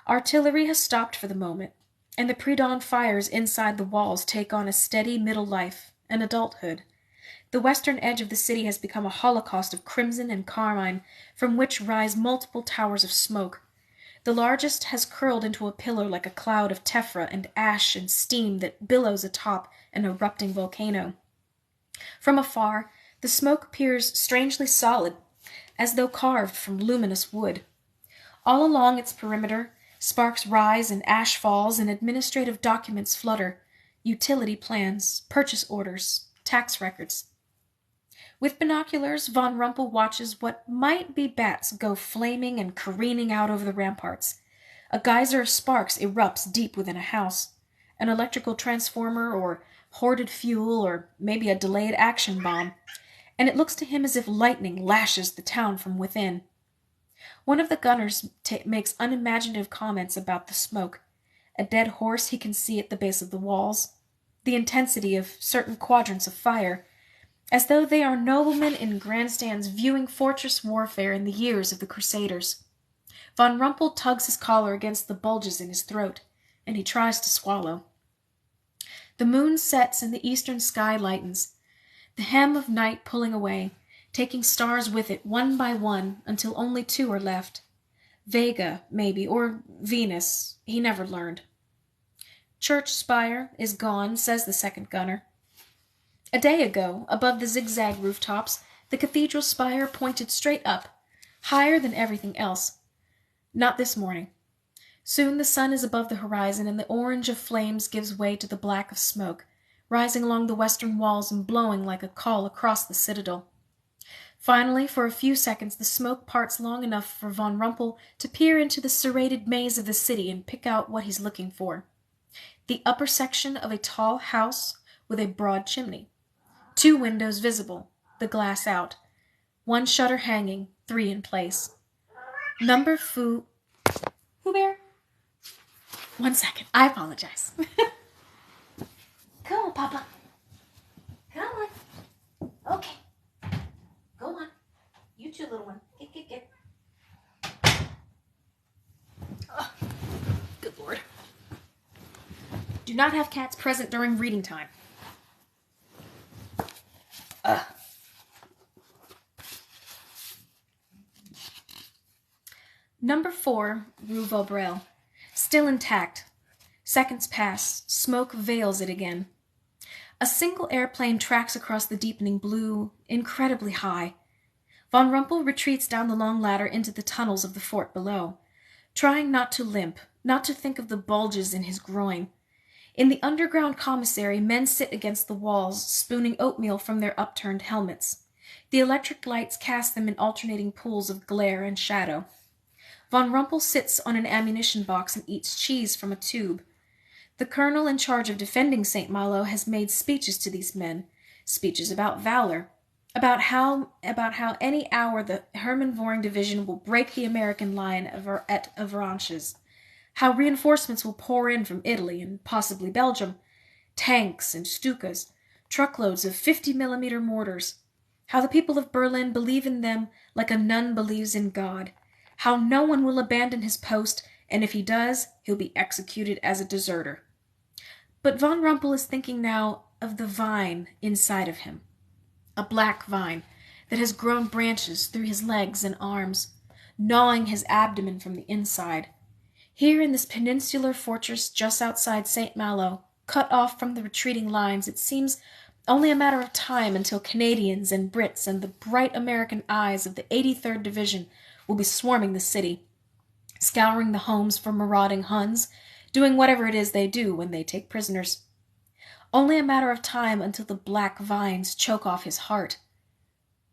Artillery has stopped for the moment, and the pre-dawn fires inside the walls take on a steady middle life, an adulthood. The western edge of the city has become a holocaust of crimson and carmine, from which rise multiple towers of smoke. The largest has curled into a pillar like a cloud of tephra and ash and steam that billows atop an erupting volcano. From afar, the smoke appears strangely solid, as though carved from luminous wood. All along its perimeter, sparks rise and ash falls and administrative documents flutter, utility plans, purchase orders, tax records. With binoculars, von Rumpel watches what might be bats go flaming and careening out over the ramparts. A geyser of sparks erupts deep within a house. An electrical transformer or hoarded fuel or maybe a delayed action bomb, and it looks to him as if lightning lashes the town from within. One of the gunners makes unimaginative comments about the smoke. A dead horse he can see at the base of the walls. The intensity of certain quadrants of fire, as though they are noblemen in grandstands viewing fortress warfare in the years of the Crusaders. Von Rumpel tugs his collar against the bulges in his throat, and he tries to swallow. The moon sets and the eastern sky lightens, the hem of night pulling away, taking stars with it one by one until only 2 are left. Vega, maybe, or Venus, he never learned. Church spire is gone, says the second gunner. A day ago, above the zigzag rooftops, the cathedral spire pointed straight up, higher than everything else. Not this morning. Soon the sun is above the horizon, and the orange of flames gives way to the black of smoke, rising along the western walls and blowing like a call across the citadel. Finally, for a few seconds, the smoke parts long enough for von Rumpel to peer into the serrated maze of the city and pick out what he's looking for. The upper section of a tall house with a broad chimney. 2 windows visible, the glass out. 1 shutter hanging, 3 in place. Number Who Bear? 1 second. I apologize. Come on, Papa. Come on. Okay. Go on. You too, little one. Get. Oh, good Lord. Do not have cats present during reading time. Number 4, Rue Vaudreuil. Still intact. Seconds pass. Smoke veils it again. A single airplane tracks across the deepening blue, incredibly high. Von Rumpel retreats down the long ladder into the tunnels of the fort below, trying not to limp, not to think of the bulges in his groin. In the underground commissary, men sit against the walls, spooning oatmeal from their upturned helmets. The electric lights cast them in alternating pools of glare and shadow. Von Rumpel sits on an ammunition box and eats cheese from a tube. The colonel in charge of defending St. Malo has made speeches to these men, speeches about valor, about how any hour the Hermann Göring division will break the American line at Avranches, how reinforcements will pour in from Italy and possibly Belgium, tanks and Stukas, truckloads of 50-millimeter mortars, how the people of Berlin believe in them like a nun believes in God, how no one will abandon his post, and if he does, he'll be executed as a deserter. But von Rumpel is thinking now of the vine inside of him, a black vine that has grown branches through his legs and arms, gnawing his abdomen from the inside. Here in this peninsular fortress just outside St. Malo, cut off from the retreating lines, it seems only a matter of time until Canadians and Brits and the bright American eyes of the 83rd Division will be swarming the city, scouring the homes for marauding Huns, doing whatever it is they do when they take prisoners. Only a matter of time until the black vines choke off his heart.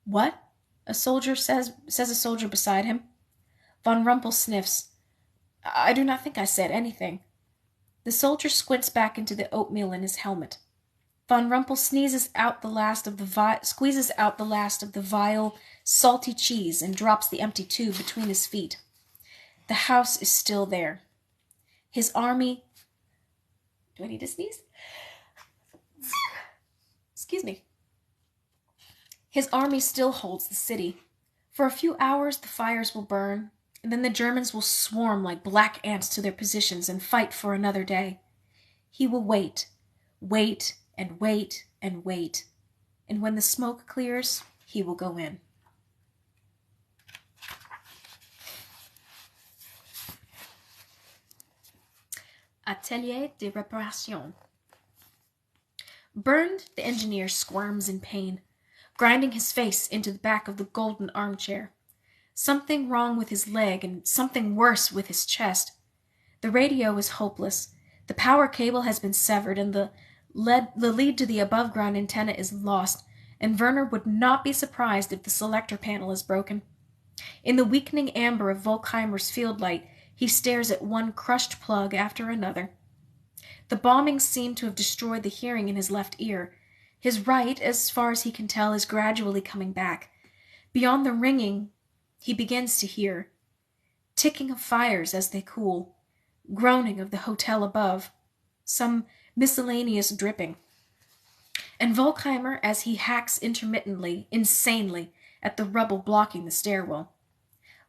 What? A soldier says a soldier beside him. Von Rumpel sniffs. I do not think I said anything. The soldier squints back into the oatmeal in his helmet. Von Rumpel squeezes out the last of the vile, salty cheese and drops the empty tube between his feet. The house is still there. His army... Do I need to sneeze? Excuse me. His army still holds the city. For a few hours the fires will burn, and then the Germans will swarm like black ants to their positions and fight for another day. He will wait and wait and wait, and when the smoke clears, he will go in. Atelier de Réparation. Burned, the engineer squirms in pain, grinding his face into the back of the golden armchair. Something wrong with his leg and something worse with his chest. The radio is hopeless. The power cable has been severed and the lead to the above-ground antenna is lost, and Werner would not be surprised if the selector panel is broken. In the weakening amber of Volkheimer's field light, he stares at one crushed plug after another. The bombings seem to have destroyed the hearing in his left ear. His right, as far as he can tell, is gradually coming back. Beyond the ringing, he begins to hear ticking of fires as they cool, groaning of the hotel above, some miscellaneous dripping. And Volkheimer as he hacks intermittently, insanely, at the rubble blocking the stairwell.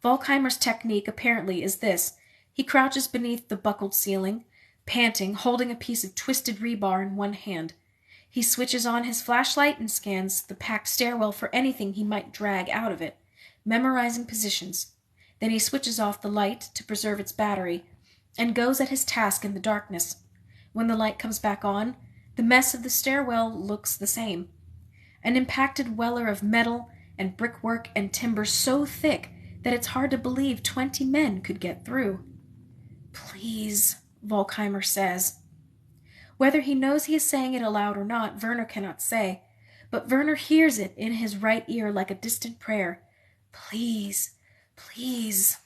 Volkheimer's technique apparently is this. He crouches beneath the buckled ceiling, panting, holding a piece of twisted rebar in one hand. He switches on his flashlight and scans the packed stairwell for anything he might drag out of it, memorizing positions. Then he switches off the light to preserve its battery and goes at his task in the darkness. When the light comes back on, the mess of the stairwell looks the same. An impacted weller of metal and brickwork and timber so thick that it's hard to believe 20 men could get through. Please, Volkheimer says. Whether he knows he is saying it aloud or not, Werner cannot say, but Werner hears it in his right ear like a distant prayer. Please, please.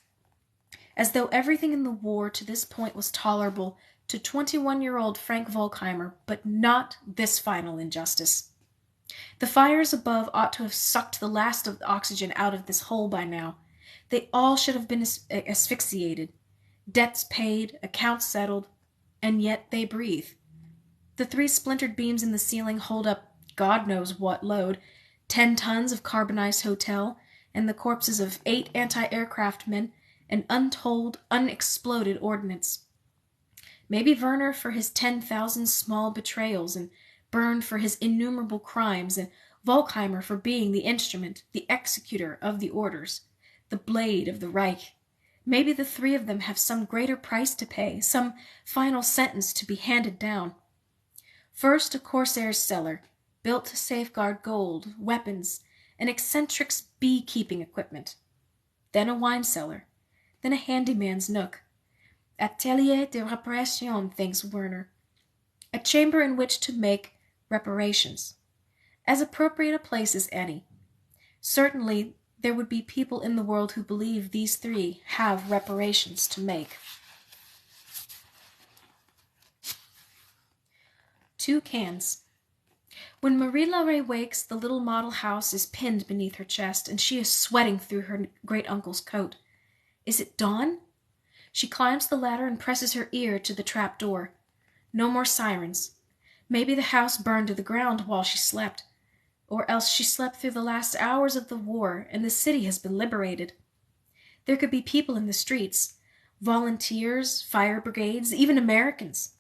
As though everything in the war to this point was tolerable to 21-year-old Frank Volkheimer, but not this final injustice. The fires above ought to have sucked the last of the oxygen out of this hole by now. They all should have been asphyxiated. Debts paid, accounts settled, and yet they breathe. The 3 splintered beams in the ceiling hold up God knows what load, 10 tons of carbonized hotel, and the corpses of 8 anti-aircraft men, and untold, unexploded ordnance. Maybe Werner for his 10,000 small betrayals, and burned for his innumerable crimes, and Volkheimer for being the instrument, the executor of the orders, the blade of the Reich. Maybe the 3 of them have some greater price to pay, some final sentence to be handed down. First, a corsair's cellar, built to safeguard gold, weapons, and eccentric's beekeeping equipment. Then a wine cellar, then a handyman's nook. Atelier de Réparation, thinks Werner. A chamber in which to make reparations. As appropriate a place as any. Certainly, there would be people in the world who believe these 3 have reparations to make. 2 cans. When Marie Laure wakes, the little model house is pinned beneath her chest, and she is sweating through her great-uncle's coat. Is it dawn? She climbs the ladder and presses her ear to the trap door. No more sirens. Maybe the house burned to the ground while she slept, or else she slept through the last hours of the war, and the city has been liberated. There could be people in the streets, volunteers, fire brigades, even Americans.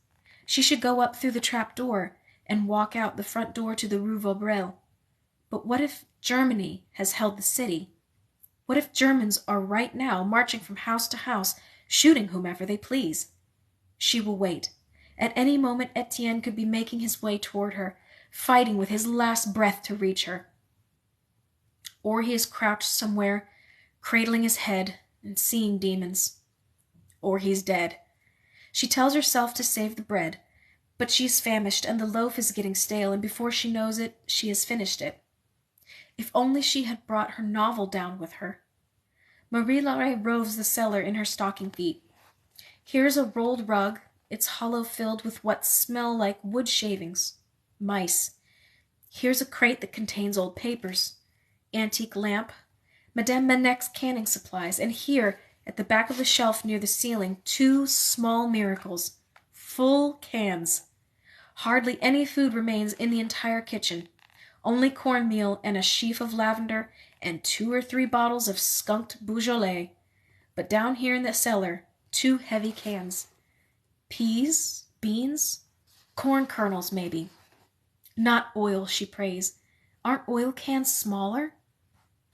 She should go up through the trap door and walk out the front door to the Rue Vaudreuil. But what if Germany has held the city? What if Germans are right now marching from house to house, shooting whomever they please? She will wait. At any moment Etienne could be making his way toward her, fighting with his last breath to reach her. Or he is crouched somewhere, cradling his head and seeing demons. Or he is dead. She tells herself to save the bread, but she is famished and the loaf is getting stale, and before she knows it, she has finished it. If only she had brought her novel down with her. Marie Laure roves the cellar in her stocking feet. Here's a rolled rug, its hollow filled with what smell like wood shavings, mice. Here's a crate that contains old papers, antique lamp, Madame Manec's canning supplies, and here, at the back of the shelf near the ceiling, 2 small miracles, full cans. Hardly any food remains in the entire kitchen. Only cornmeal and a sheaf of lavender and 2 or 3 bottles of skunked Beaujolais. But down here in the cellar, 2 heavy cans. Peas, beans, corn kernels maybe. Not oil, she prays. Aren't oil cans smaller?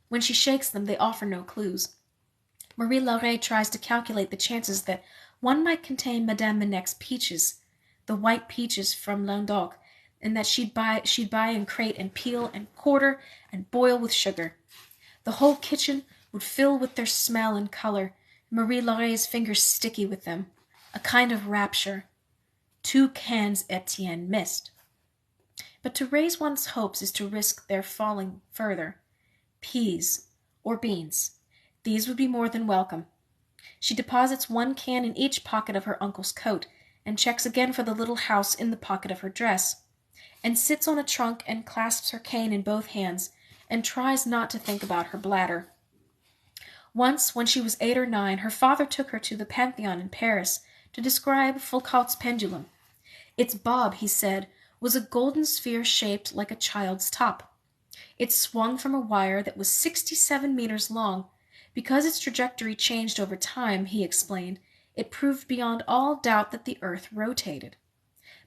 When she shakes them, they offer no clues. Marie Laure tries to calculate the chances that one might contain Madame Manec's peaches, the white peaches from Languedoc, and that she'd buy and crate and peel and quarter and boil with sugar. The whole kitchen would fill with their smell and color, Marie Laure's fingers sticky with them, a kind of rapture. 2 cans Etienne missed. But to raise one's hopes is to risk their falling further. Peas or beans. These would be more than welcome. She deposits 1 can in each pocket of her uncle's coat, and checks again for the little house in the pocket of her dress, and sits on a trunk and clasps her cane in both hands, and tries not to think about her bladder. Once, when she was 8 or 9, her father took her to the Pantheon in Paris to describe Foucault's pendulum. Its bob, he said, was a golden sphere shaped like a child's top. It swung from a wire that was 67 meters long. Because its trajectory changed over time, he explained, it proved beyond all doubt that the earth rotated.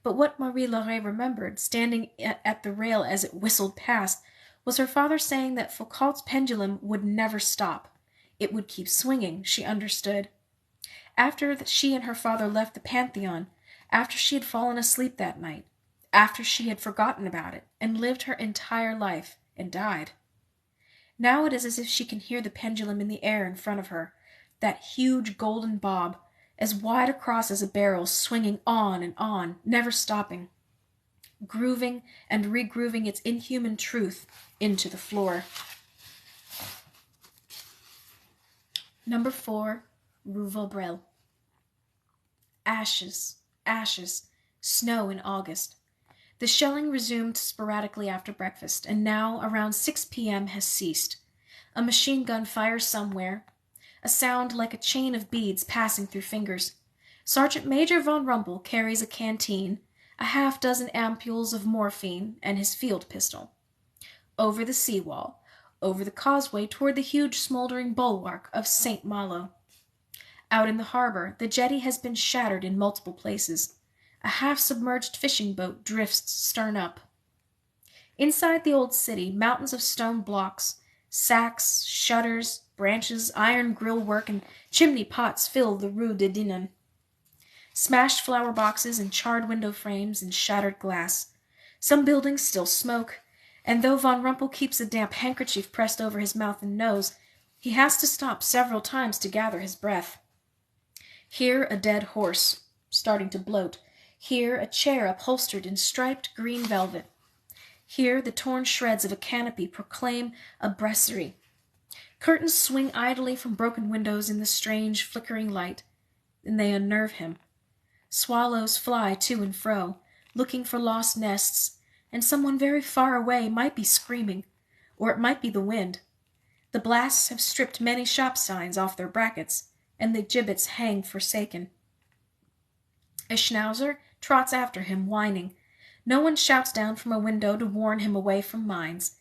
But what Marie Laure remembered, standing at the rail as it whistled past, was her father saying that Foucault's pendulum would never stop. It would keep swinging, she understood. After she and her father left the Pantheon, after she had fallen asleep that night, after she had forgotten about it and lived her entire life and died. Now it is as if she can hear the pendulum in the air in front of her, that huge golden bob, as wide across as a barrel, swinging on, never stopping, grooving and regrooving its inhuman truth into the floor. Number 4, Rue Vaudreuil. Ashes, ashes, snow in August. The shelling resumed sporadically after breakfast, and now, around 6 p.m., has ceased. A machine gun fires somewhere, a sound like a chain of beads passing through fingers. Sergeant Major von Rumpel carries a canteen, a half-dozen ampules of morphine, and his field pistol. Over the seawall, over the causeway toward the huge smoldering bulwark of St. Malo. Out in the harbor, the jetty has been shattered in multiple places. A half-submerged fishing boat drifts stern up. Inside the old city, mountains of stone blocks, sacks, shutters, branches, iron grill work, and chimney pots fill the Rue de Dinan. Smashed flower boxes and charred window frames and shattered glass. Some buildings still smoke, and though von Rumpel keeps a damp handkerchief pressed over his mouth and nose, he has to stop several times to gather his breath. Here a dead horse, starting to bloat. Here a chair upholstered in striped green velvet. Here the torn shreds of a canopy proclaim a brasserie. Curtains swing idly from broken windows in the strange flickering light, and they unnerve him. Swallows fly to and fro, looking for lost nests, and someone very far away might be screaming, or it might be the wind. The blasts have stripped many shop signs off their brackets, and the gibbets hang forsaken. A schnauzer trots after him, whining. No one shouts down from a window to warn him away from mines.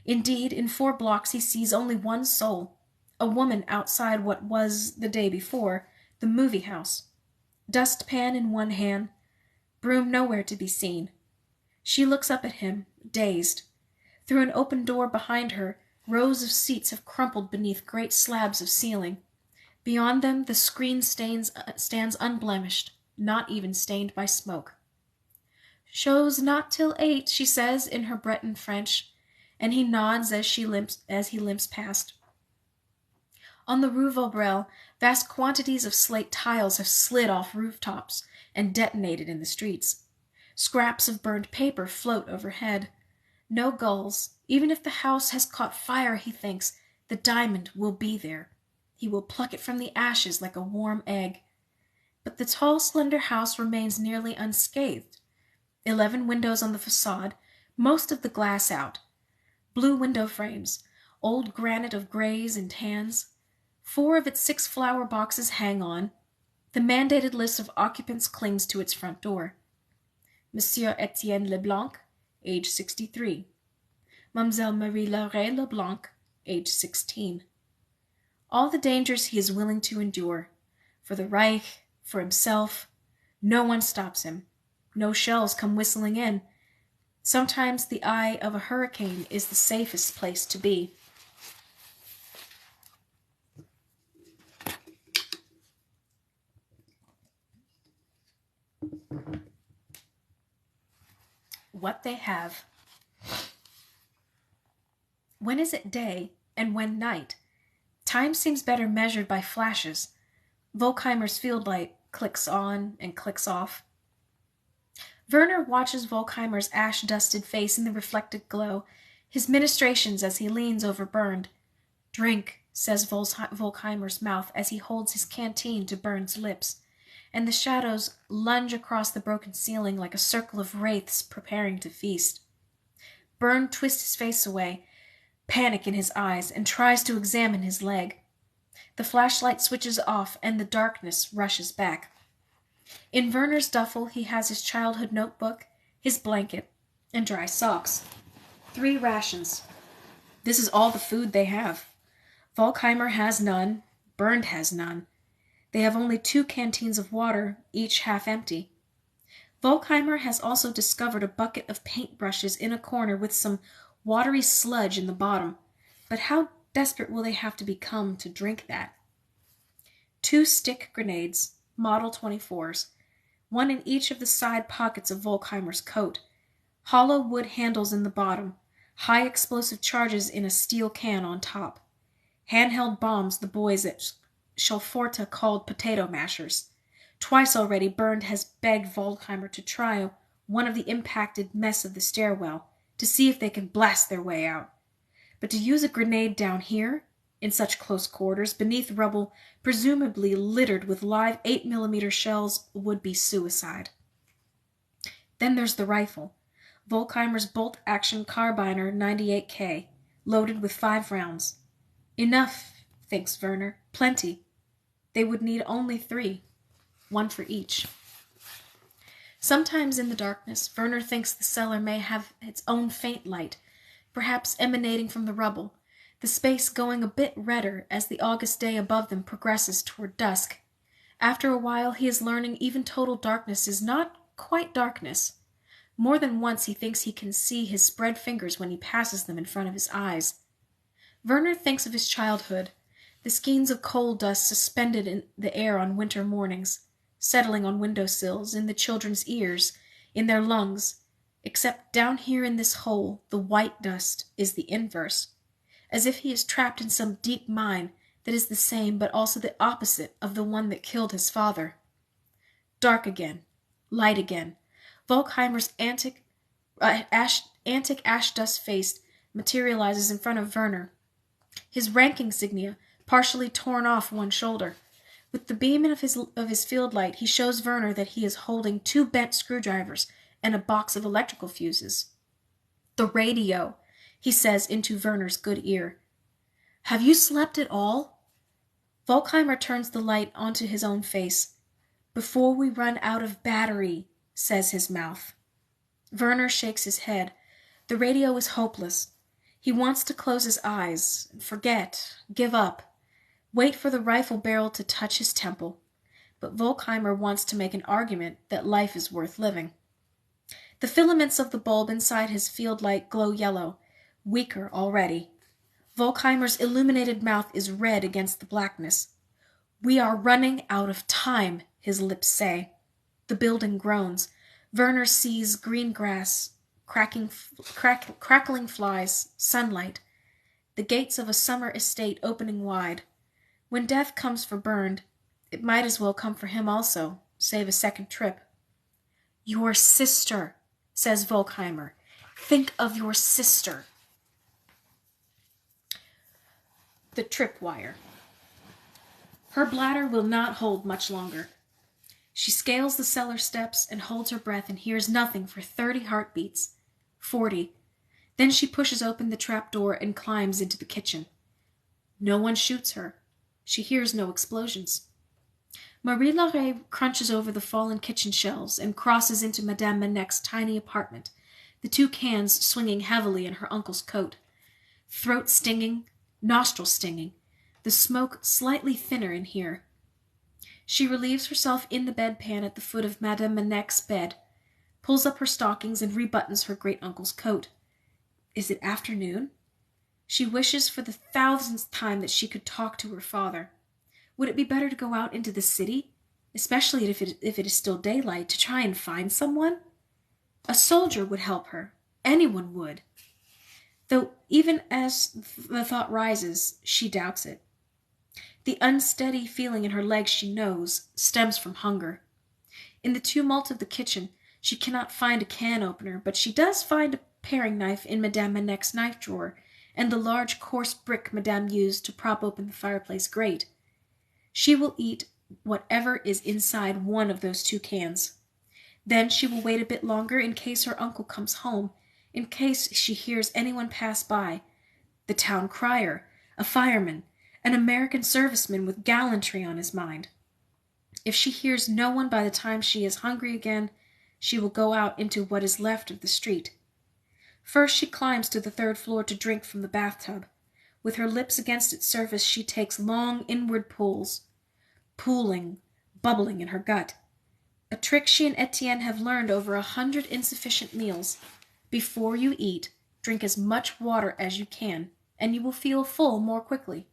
Indeed, in 4 blocks he sees only one soul, a woman outside what was, the day before, the movie house. Dustpan in one hand, broom nowhere to be seen. She looks up at him, dazed. Through an open door behind her, Rows of seats have crumpled beneath great slabs of ceiling. Beyond them, the screen stands unblemished, not even stained by smoke. "Show's not till 8, she says in her Breton French, and he nods as he limps past. On the Rue Vaudreuil, vast quantities of slate tiles have slid off rooftops and detonated in the streets. Scraps of burned paper float overhead. No gulls. Even if the house has caught fire, he thinks, the diamond will be there. He will pluck it from the ashes like a warm egg. But the tall, slender house remains nearly unscathed. 11 windows on the facade, most of the glass out. Blue window frames, old granite of grays and tans. 4 of its 6 flower boxes hang on. The mandated list of occupants clings to its front door. Monsieur Etienne Leblanc, age 63. Mademoiselle Marie-Laure Leblanc, age 16. All the dangers he is willing to endure. For the Reich, for himself. No one stops him. No shells come whistling in. Sometimes the eye of a hurricane is the safest place to be. What they have. When is it day, and when night? Time seems better measured by flashes. Volkheimer's field light clicks on and clicks off. Werner watches Volkheimer's ash-dusted face in the reflected glow, his ministrations as he leans over Bernd. "Drink," says Volkheimer's mouth as he holds his canteen to Bernd's lips, and the shadows lunge across the broken ceiling like a circle of wraiths preparing to feast. Bernd twists his face away, panic in his eyes, and tries to examine his leg. The flashlight switches off, and the darkness rushes back. In Werner's duffel, he has his childhood notebook, his blanket, and dry socks. 3 rations. This is all the food they have. Volkheimer has none. Bernd has none. They have only 2 canteens of water, each half empty. Volkheimer has also discovered a bucket of paintbrushes in a corner with some watery sludge in the bottom. But how desperate will they have to become to drink that? 2 stick grenades, Model 24s, 1 in each of the side pockets of Volkheimer's coat. Hollow wood handles in the bottom, high explosive charges in a steel can on top. Handheld bombs the boys at Schalforta called potato mashers. Twice already Bernd has begged Volkheimer to try one of the impacted mess of the stairwell to see if they can blast their way out. But to use a grenade down here, in such close quarters, beneath rubble presumably littered with live 8mm shells, would be suicide. Then there's the rifle, Volkheimer's bolt-action carbiner 98K, loaded with 5 rounds. Enough, thinks Werner, plenty. They would need only 3, 1 for each. Sometimes in the darkness, Werner thinks the cellar may have its own faint light, perhaps emanating from the rubble, the space going a bit redder as the August day above them progresses toward dusk. After a while, he is learning even total darkness is not quite darkness. More than once he thinks he can see his spread fingers when he passes them in front of his eyes. Werner thinks of his childhood, the skeins of coal dust suspended in the air on winter mornings, settling on windowsills, in the children's ears, in their lungs, except down here in this hole, the white dust is the inverse, as if he is trapped in some deep mine that is the same but also the opposite of the one that killed his father. Dark again, light again. Volkheimer's antic ash dust face materializes in front of Werner, his rank insignia partially torn off one shoulder. With the beam of his field light, he shows Werner that he is holding 2 bent screwdrivers and a box of electrical fuses. "The radio," he says into Werner's good ear. "Have you slept at all?" Volkheimer turns the light onto his own face. "Before we run out of battery," says his mouth. Werner shakes his head. The radio is hopeless. He wants to close his eyes, forget, give up, wait for the rifle barrel to touch his temple. But Volkheimer wants to make an argument that life is worth living. The filaments of the bulb inside his field light glow yellow, weaker already. Volkheimer's illuminated mouth is red against the blackness. "We are running out of time," his lips say. The building groans. Werner sees green grass, crackling flies, sunlight, the gates of a summer estate opening wide. When death comes for Bernd, it might as well come for him also, save a second trip. "Your sister," says Volkheimer. "Think of your sister." The tripwire. Her bladder will not hold much longer. She scales the cellar steps and holds her breath and hears nothing for 30 heartbeats. 40. Then she pushes open the trap door and climbs into the kitchen. No one shoots her. She hears no explosions. Marie Laurée crunches over the fallen kitchen shelves and crosses into Madame Manec's tiny apartment, the 2 cans swinging heavily in her uncle's coat. Throat stinging, nostril stinging, the smoke slightly thinner in here. She relieves herself in the bedpan at the foot of Madame Manec's bed, pulls up her stockings and rebuttons her great-uncle's coat. Is it afternoon? She wishes for the 1000th time that she could talk to her father. Would it be better to go out into the city, especially if it is still daylight, to try and find someone? A soldier would help her. Anyone would. Though even as the thought rises, she doubts it. The unsteady feeling in her legs, she knows, stems from hunger. In the tumult of the kitchen, she cannot find a can opener, but she does find a paring knife in Madame Manec's knife drawer, and the large coarse brick Madame used to prop open the fireplace grate. She will eat whatever is inside one of those 2 cans. Then she will wait a bit longer in case her uncle comes home, in case she hears anyone pass by. The town crier, a fireman, an American serviceman with gallantry on his mind. If she hears no one by the time she is hungry again, she will go out into what is left of the street. First she climbs to the 3rd floor to drink from the bathtub. With her lips against its surface, she takes long inward pulls, pooling, bubbling in her gut. A trick she and Etienne have learned over 100 insufficient meals. Before you eat, drink as much water as you can, and you will feel full more quickly.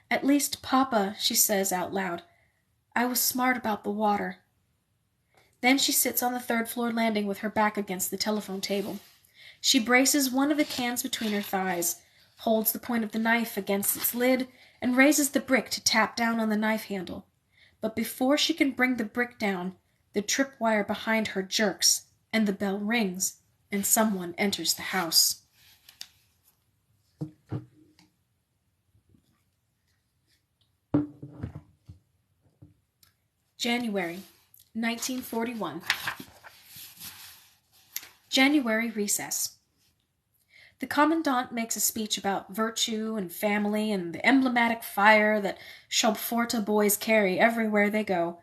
"At least, Papa," she says out loud, "I was smart about the water." Then she sits on the 3rd floor landing with her back against the telephone table. She braces one of the cans between her thighs, holds the point of the knife against its lid, and raises the brick to tap down on the knife handle. But before she can bring the brick down, the tripwire behind her jerks, and the bell rings, and someone enters the house. January 1941. January recess. The commandant makes a speech about virtue and family and the emblematic fire that Schobforta boys carry everywhere they go,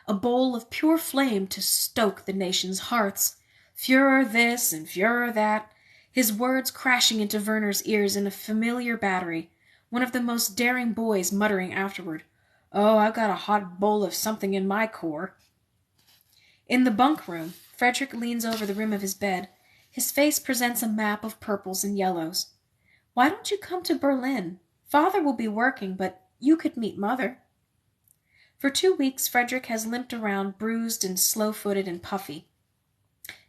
a bowl of pure flame to stoke the nation's hearths, Führer this and Führer that, his words crashing into Werner's ears in a familiar battery, one of the most daring boys muttering afterward, "Oh, I've got a hot bowl of something in my corps." In the bunk room, Frederick leans over the rim of his bed. His face presents a map of purples and yellows. "Why don't you come to Berlin? Father will be working, but you could meet Mother." For 2 weeks, Frederick has limped around bruised and slow-footed and puffy.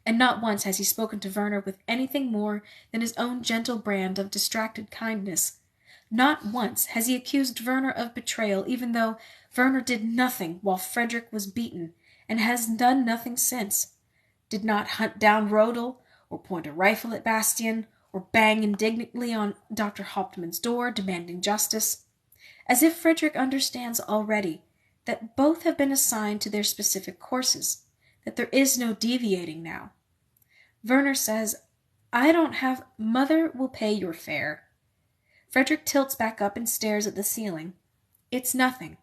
And not once has he spoken to Werner with anything more than his own gentle brand of distracted kindness. Not once has he accused Werner of betrayal, even though Werner did nothing while Frederick was beaten, and has done nothing since. Did not hunt down Rodel, or point a rifle at Bastien, or bang indignantly on Dr. Hauptmann's door, demanding justice. As if Frederick understands already that both have been assigned to their specific courses, that there is no deviating now. Werner says, "I don't have... Mother will pay your fare." Frederick tilts back up and stares at the ceiling. It's nothing.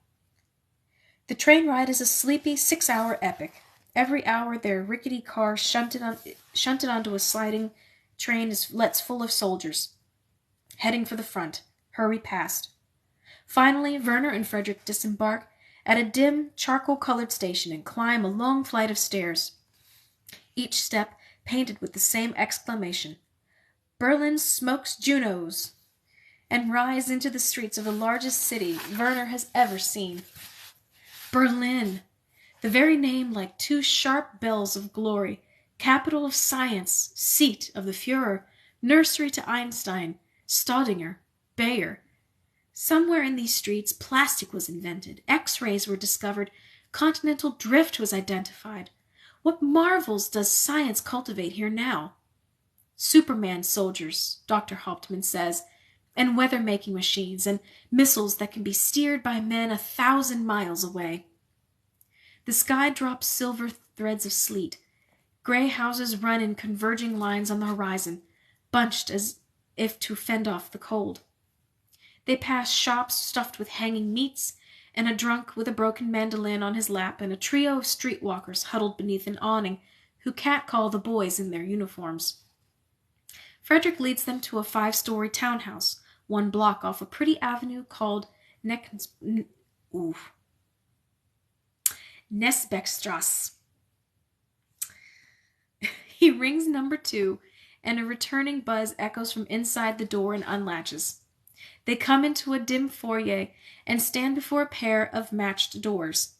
The train ride is a sleepy 6-hour epic. Every hour their rickety car shunted onto a sliding train lets full of soldiers, heading for the front, hurry past. Finally, Werner and Frederick disembark at a dim, charcoal-colored station and climb a long flight of stairs, each step painted with the same exclamation, "Berlin smokes Junos!" and rise into the streets of the largest city Werner has ever seen. Berlin! The very name like two sharp bells of glory, capital of science, seat of the Führer, nursery to Einstein, Staudinger, Bayer. Somewhere in these streets, plastic was invented, X-rays were discovered, continental drift was identified. What marvels does science cultivate here now? Superman soldiers, Dr. Hauptmann says, and weather-making machines, and missiles that can be steered by men 1,000 miles away. The sky drops silver threads of sleet. Gray houses run in converging lines on the horizon, bunched as if to fend off the cold. They pass shops stuffed with hanging meats, and a drunk with a broken mandolin on his lap, and a trio of streetwalkers huddled beneath an awning who catcall the boys in their uniforms. Frederick leads them to a 5-story townhouse, 1 block off a pretty avenue called Nesbeckstrasse. He rings number 2, and a returning buzz echoes from inside the door and unlatches. They come into a dim foyer and stand before a pair of matched doors.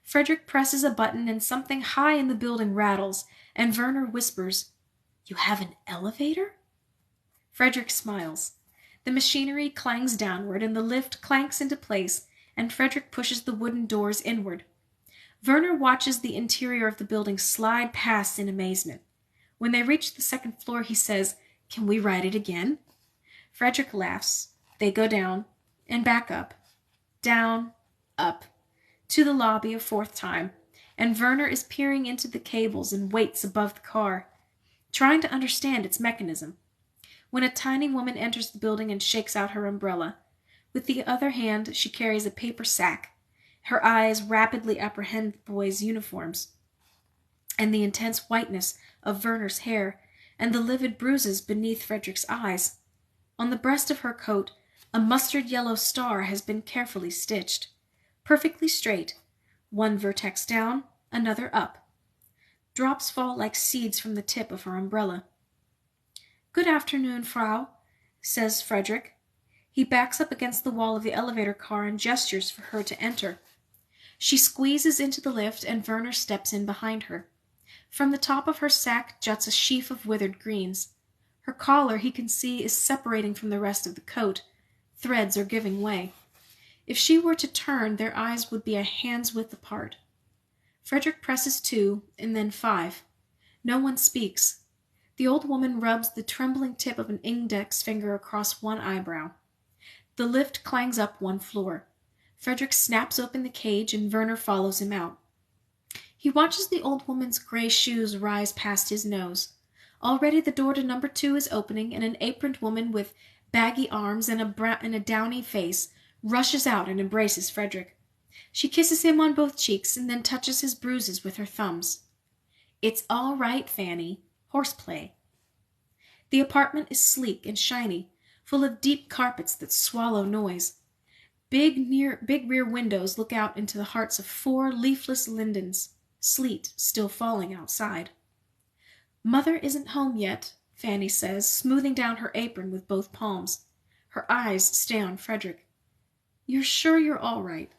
Frederick presses a button and something high in the building rattles, and Werner whispers, "You have an elevator?" Frederick smiles. The machinery clangs downward, and the lift clanks into place, and Frederick pushes the wooden doors inward. Werner watches the interior of the building slide past in amazement. When they reach the 2nd floor, he says, "Can we ride it again?" Frederick laughs. They go down and back up, down, up, to the lobby a 4th time, and Werner is peering into the cables and weights above the car, trying to understand its mechanism, when a tiny woman enters the building and shakes out her umbrella. With the other hand, she carries a paper sack. Her eyes rapidly apprehend the boys' uniforms, and the intense whiteness of Werner's hair, and the livid bruises beneath Frederick's eyes. On the breast of her coat, a mustard-yellow star has been carefully stitched, perfectly straight, 1 vertex down, another up. Drops fall like seeds from the tip of her umbrella. "Good afternoon, Frau," says Frederick. He backs up against the wall of the elevator car and gestures for her to enter. She squeezes into the lift, and Werner steps in behind her. From the top of her sack juts a sheaf of withered greens. Her collar, he can see, is separating from the rest of the coat. Threads are giving way. If she were to turn, their eyes would be a hand's width apart. Frederick presses 2, and then 5. No one speaks. The old woman rubs the trembling tip of an index finger across one eyebrow. The lift clangs up 1 floor. Frederick snaps open the cage, and Werner follows him out. He watches the old woman's gray shoes rise past his nose. Already the door to number 2 is opening, and an aproned woman with baggy arms and a downy face rushes out and embraces Frederick. She kisses him on both cheeks and then touches his bruises with her thumbs. "It's all right, Fanny. Horseplay." The apartment is sleek and shiny, full of deep carpets that swallow noise. Big rear windows look out into the hearts of 4 leafless lindens, sleet still falling outside. "Mother isn't home yet," Fanny says, smoothing down her apron with both palms. Her eyes stay on Frederick. "You're sure you're all right?"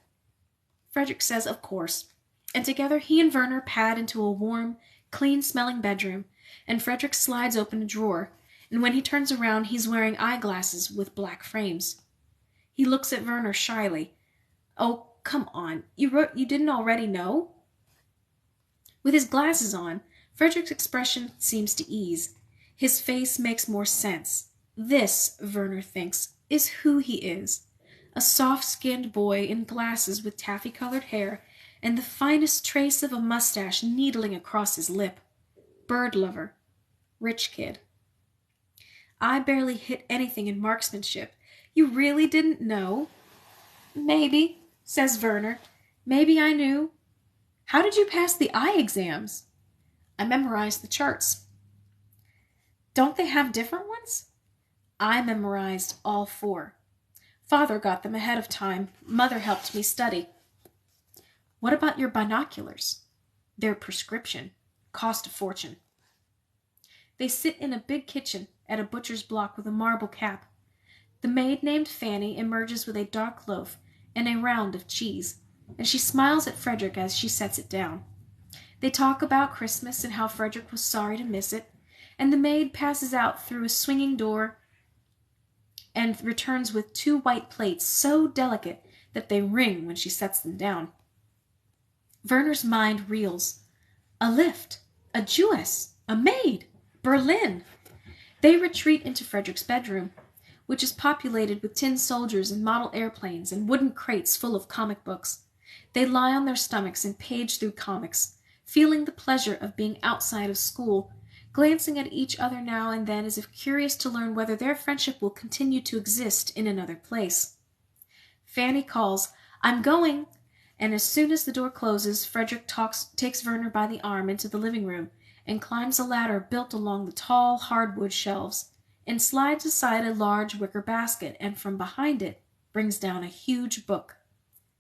Frederick says of course, and together he and Werner pad into a warm, clean-smelling bedroom, and Frederick slides open a drawer, and when he turns around, he's wearing eyeglasses with black frames. He looks at Werner shyly. "Oh, come on. You didn't already know?" With his glasses on, Frederick's expression seems to ease. His face makes more sense. This, Werner thinks, is who he is. A soft-skinned boy in glasses with taffy-colored hair and the finest trace of a mustache needling across his lip. Bird lover. Rich kid. "I barely hit anything in marksmanship. You really didn't know?" "Maybe," says Werner. "Maybe I knew." "How did you pass the eye exams?" "I memorized the charts." "Don't they have different ones?" "I memorized all 4. Father got them ahead of time. Mother helped me study." "What about your binoculars?" "They're prescription. Cost a fortune." They sit in a big kitchen at a butcher's block with a marble cap. The maid named Fanny emerges with a dark loaf and a round of cheese, and she smiles at Frederick as she sets it down. They talk about Christmas and how Frederick was sorry to miss it, and the maid passes out through a swinging door and returns with 2 white plates so delicate that they ring when she sets them down. Werner's mind reels. A lift, a Jewess, a maid, Berlin. They retreat into Frederick's bedroom, which is populated with tin soldiers and model airplanes and wooden crates full of comic books. They lie on their stomachs and page through comics, feeling the pleasure of being outside of school, glancing at each other now and then as if curious to learn whether their friendship will continue to exist in another place. Fanny calls, "I'm going," and as soon as the door closes, Frederick takes Werner by the arm into the living room and climbs a ladder built along the tall hardwood shelves, and slides aside a large wicker basket, and from behind it brings down a huge book.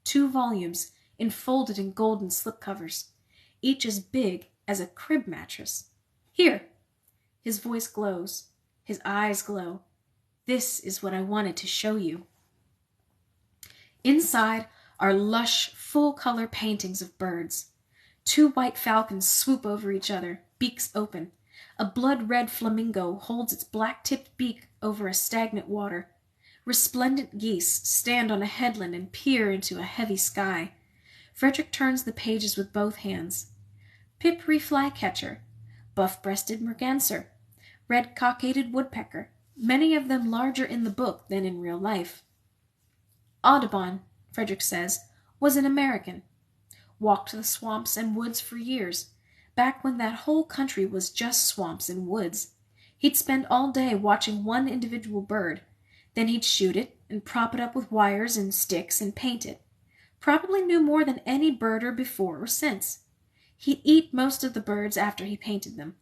2 volumes, enfolded in golden slipcovers, each as big as a crib mattress. "Here." His voice glows. His eyes glow. "This is what I wanted to show you." Inside are lush, full-color paintings of birds. 2 white falcons swoop over each other, beaks open. A blood-red flamingo holds its black-tipped beak over a stagnant water. Resplendent geese stand on a headland and peer into a heavy sky. Frederick turns the pages with both hands. Pippery flycatcher, buff-breasted merganser, red-cockaded woodpecker, many of them larger in the book than in real life. Audubon, Frederick says, was an American. Walked the swamps and woods for years, back when that whole country was just swamps and woods. He'd spend all day watching one individual bird. Then he'd shoot it and prop it up with wires and sticks and paint it. Probably knew more than any birder before or since. He'd eat most of the birds after he painted them.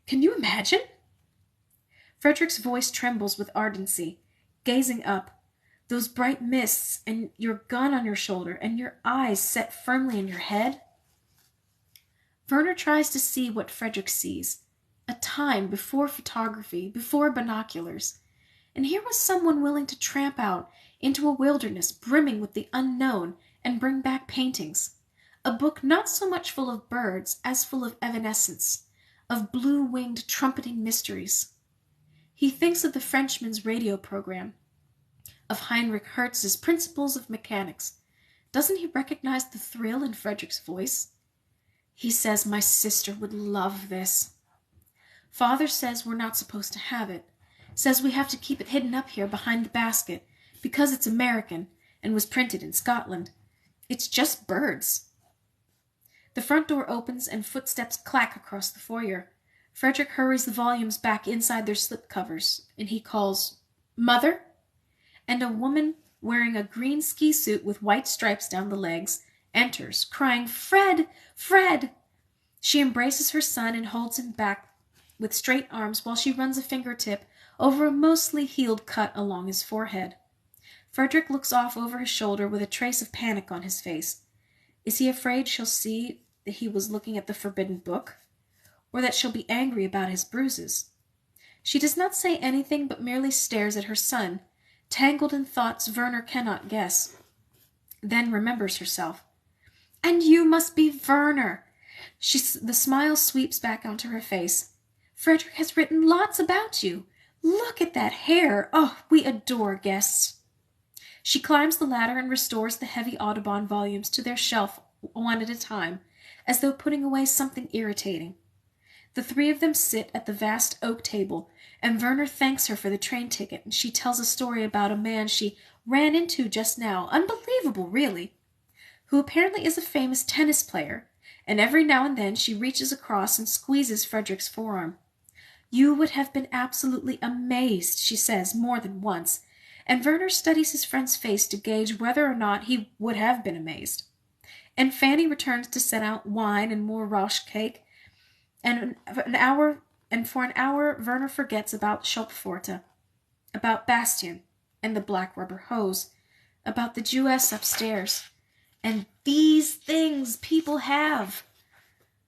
Can you imagine? Frederick's voice trembles with ardency, gazing up. Those bright mists, and your gun on your shoulder, and your eyes set firmly in your head. Werner tries to see what Frederick sees. A time before photography, before binoculars. And here was someone willing to tramp out into a wilderness brimming with the unknown and bring back paintings. A book not so much full of birds as full of evanescence, of blue-winged trumpeting mysteries. He thinks of the Frenchman's radio program, of Heinrich Hertz's Principles of Mechanics. Doesn't he recognize the thrill in Frederick's voice? He says, "My sister would love this." Father says we're not supposed to have it. Says we have to keep it hidden up here behind the basket because it's American and was printed in Scotland. It's just birds. The front door opens and footsteps clack across the foyer. Frederick hurries the volumes back inside their slipcovers, and he calls, "Mother?" And a woman wearing a green ski suit with white stripes down the legs enters, crying, "Fred! Fred!" She embraces her son and holds him back with straight arms while she runs a fingertip over a mostly healed cut along his forehead. Frederick looks off over his shoulder with a trace of panic on his face. Is he afraid she'll see that he was looking at the forbidden book? Or that she'll be angry about his bruises? She does not say anything but merely stares at her son, tangled in thoughts Werner cannot guess. Then remembers herself. "And you must be Werner." The smile sweeps back onto her face. "Frederick has written lots about you. Look at that hair. Oh, we adore guests." She climbs the ladder and restores the heavy Audubon volumes to their shelf one at a time, as though putting away something irritating. The 3 of them sit at the vast oak table, and Werner thanks her for the train ticket, and she tells a story about a man she ran into just now, unbelievable really, who apparently is a famous tennis player, and every now and then she reaches across and squeezes Frederick's forearm. "You would have been absolutely amazed," she says more than once, and Werner studies his friend's face to gauge whether or not he would have been amazed. And Fanny returns to set out wine and more Roche cake, and for an hour Werner forgets about Schopforta, about Bastian and the black rubber hose, about the Jewess upstairs. And these things people have.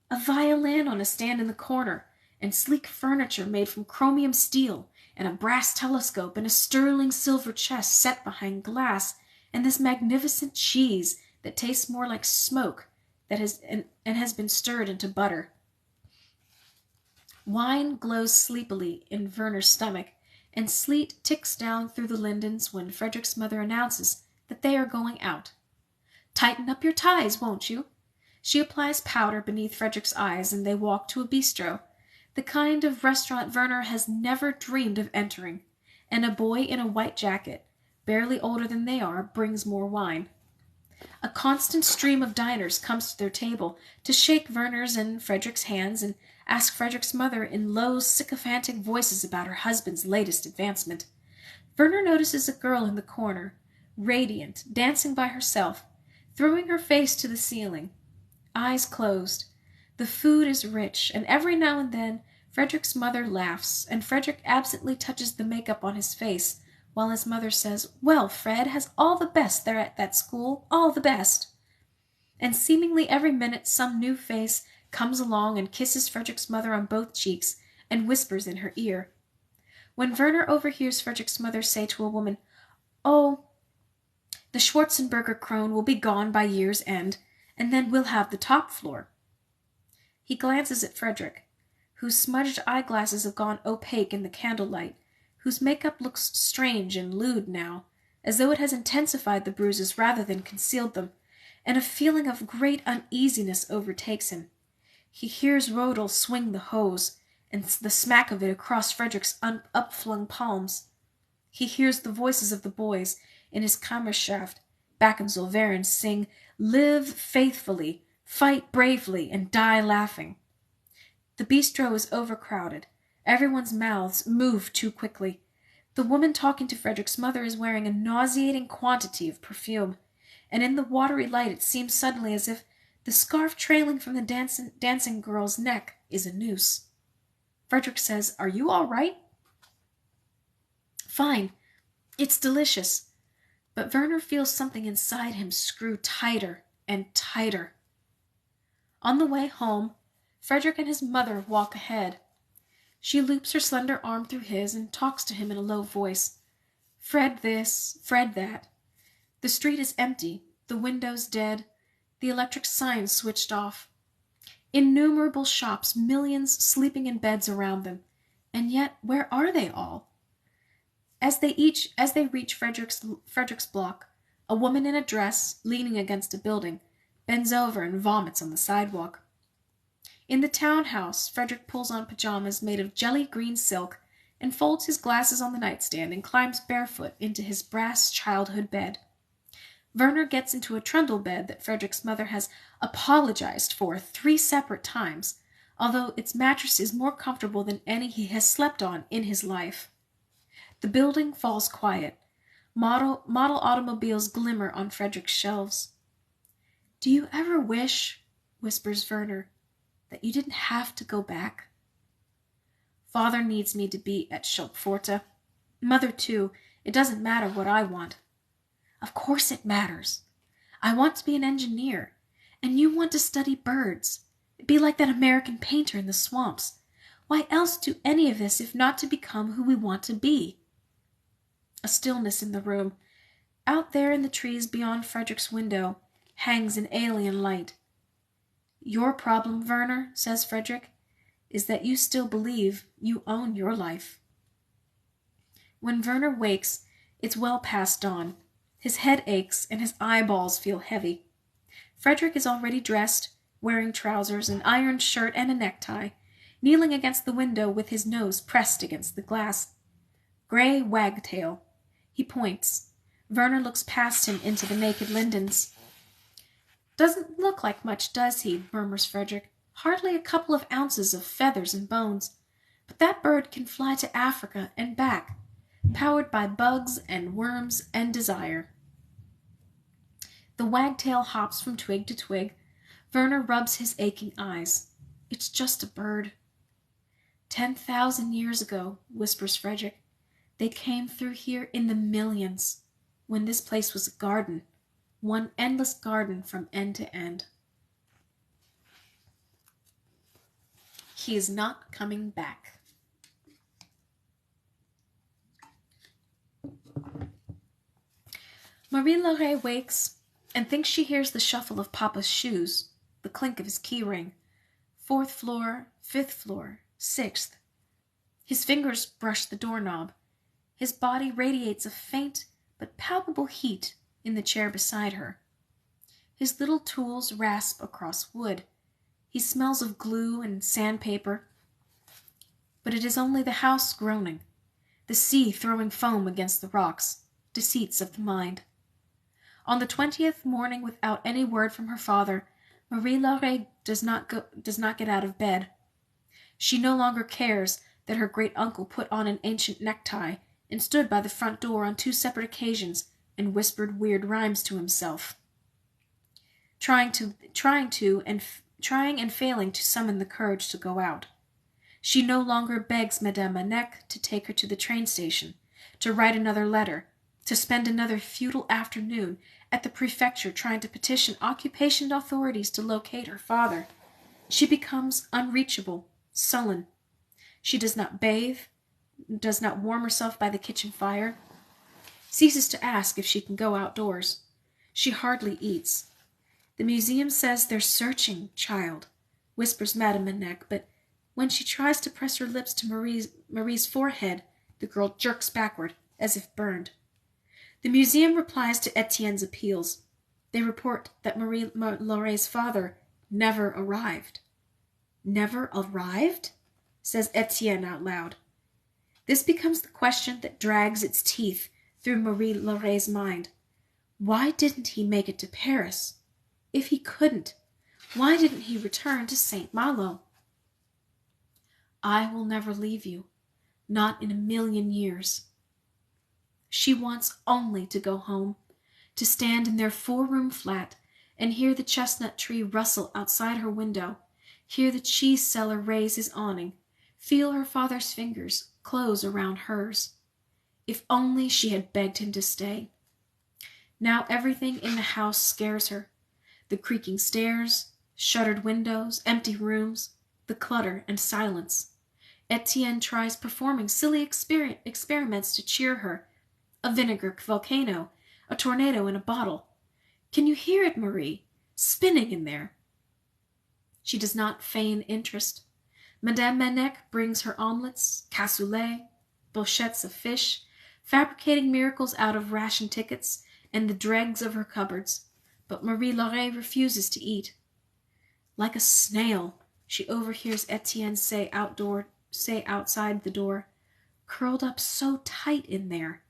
A violin on a stand in the corner, and sleek furniture made from chromium steel, and a brass telescope, and a sterling silver chest set behind glass, and this magnificent cheese that tastes more like smoke that has been stirred into butter. Wine glows sleepily in Werner's stomach, and sleet ticks down through the lindens when Frederick's mother announces that they are going out. Tighten up your ties, won't you? She applies powder beneath Frederick's eyes, and they walk to a bistro, the kind of restaurant Werner has never dreamed of entering, and a boy in a white jacket, barely older than they are, brings more wine. A constant stream of diners comes to their table to shake Werner's and Frederick's hands and ask Frederick's mother in low, sycophantic voices about her husband's latest advancement. Werner notices a girl in the corner, radiant, dancing by herself, throwing her face to the ceiling, eyes closed. The food is rich, and every now and then Frederick's mother laughs, and Frederick absently touches the makeup on his face, while his mother says, "Well, Fred has all the best there at that school, all the best." And seemingly every minute some new face comes along and kisses Frederick's mother on both cheeks and whispers in her ear. When Werner overhears Frederick's mother say to a woman, "Oh, the Schwarzenberger Krone will be gone by year's end, and then we'll have the top floor," he glances at Frederick, whose smudged eyeglasses have gone opaque in the candlelight, whose makeup looks strange and lewd now, as though it has intensified the bruises rather than concealed them, and a feeling of great uneasiness overtakes him. He hears Rodel swing the hose, and the smack of it across Frederick's upflung palms. He hears the voices of the boys in his Kammerschaft back in Zollverein sing, "Live faithfully, fight bravely, and die laughing." The bistro is overcrowded. Everyone's mouths move too quickly. The woman talking to Frederick's mother is wearing a nauseating quantity of perfume, and in the watery light it seems suddenly as if the scarf trailing from the dancing girl's neck is a noose. Frederick says, "Are you all right?" "Fine. It's delicious." But Werner feels something inside him screw tighter and tighter. On the way home, Frederick and his mother walk ahead. She loops her slender arm through his and talks to him in a low voice. Fred this, Fred that. The street is empty, the windows dead, the electric signs switched off. Innumerable shops, millions sleeping in beds around them. And yet, where are they all? As they reach Frederick's block, a woman in a dress, leaning against a building, bends over and vomits on the sidewalk. In the townhouse, Frederick pulls on pajamas made of jelly green silk and folds his glasses on the nightstand and climbs barefoot into his brass childhood bed. Werner gets into a trundle bed that Frederick's mother has apologized for 3 separate times, although its mattress is more comfortable than any he has slept on in his life. The building falls quiet. Model automobiles glimmer on Frederick's shelves. "Do you ever wish," whispers Werner, "that you didn't have to go back?" "Father needs me to be at Schulpforta. Mother, too. It doesn't matter what I want." "Of course it matters. I want to be an engineer, and you want to study birds. Be like that American painter in the swamps. Why else do any of this if not to become who we want to be?" A stillness in the room. Out there in the trees beyond Frederick's window hangs an alien light. "Your problem, Werner," says Frederick, "is that you still believe you own your life." When Werner wakes, it's well past dawn. His head aches and his eyeballs feel heavy. Frederick is already dressed, wearing trousers, an ironed shirt, and a necktie, kneeling against the window with his nose pressed against the glass. "Gray wagtail." He points. Werner looks past him into the naked lindens. "Doesn't look like much, does he?" murmurs Frederick. "Hardly a couple of ounces of feathers and bones. But that bird can fly to Africa and back, powered by bugs and worms and desire." The wagtail hops from twig to twig. Werner rubs his aching eyes. "It's just a bird." 10,000 years ago," whispers Frederick, "they came through here in the millions, when this place was a garden, one endless garden from end to end." He is not coming back. Marie-Laure wakes and thinks she hears the shuffle of Papa's shoes, the clink of his key ring. 4th floor, 5th floor, 6th. His fingers brush the doorknob. His body radiates a faint but palpable heat in the chair beside her. His little tools rasp across wood. He smells of glue and sandpaper. But it is only the house groaning, the sea throwing foam against the rocks, deceits of the mind. On the 20th morning, without any word from her father, Marie-Laure does not get out of bed. She no longer cares that her great-uncle put on an ancient necktie and stood by the front door on 2 separate occasions and whispered weird rhymes to himself, trying and failing to summon the courage to go out. She no longer begs Madame Manec to take her to the train station, to write another letter, to spend another futile afternoon at the prefecture trying to petition occupation authorities to locate her father. She becomes unreachable, sullen. She does not bathe, does not warm herself by the kitchen fire, ceases to ask if she can go outdoors. She hardly eats. The museum says they're searching, child, whispers Madame Manec, but when she tries to press her lips to Marie's forehead, the girl jerks backward, as if burned. The museum replies to Etienne's appeals. They report that Marie-Laure's father never arrived. Never arrived? Says Etienne out loud. This becomes the question that drags its teeth through Marie-Laure's mind. Why didn't he make it to Paris? If he couldn't, why didn't he return to Saint Malo? I will never leave you, not in a million years. She wants only to go home, to stand in their 4-room flat and hear the chestnut tree rustle outside her window, hear the cheese seller raise his awning, feel her father's fingers close around hers. If only she had begged him to stay. Now everything in the house scares her. The creaking stairs, shuttered windows, empty rooms, the clutter and silence. Etienne tries performing silly experiments to cheer her. A vinegar volcano, a tornado in a bottle. Can you hear it, Marie? Spinning in there. She does not feign interest. Madame Manec brings her omelettes, cassoulet, brochettes of fish, fabricating miracles out of ration tickets and the dregs of her cupboards, but Marie-Laure refuses to eat. Like a snail, she overhears Etienne say outside the door, curled up so tight in there.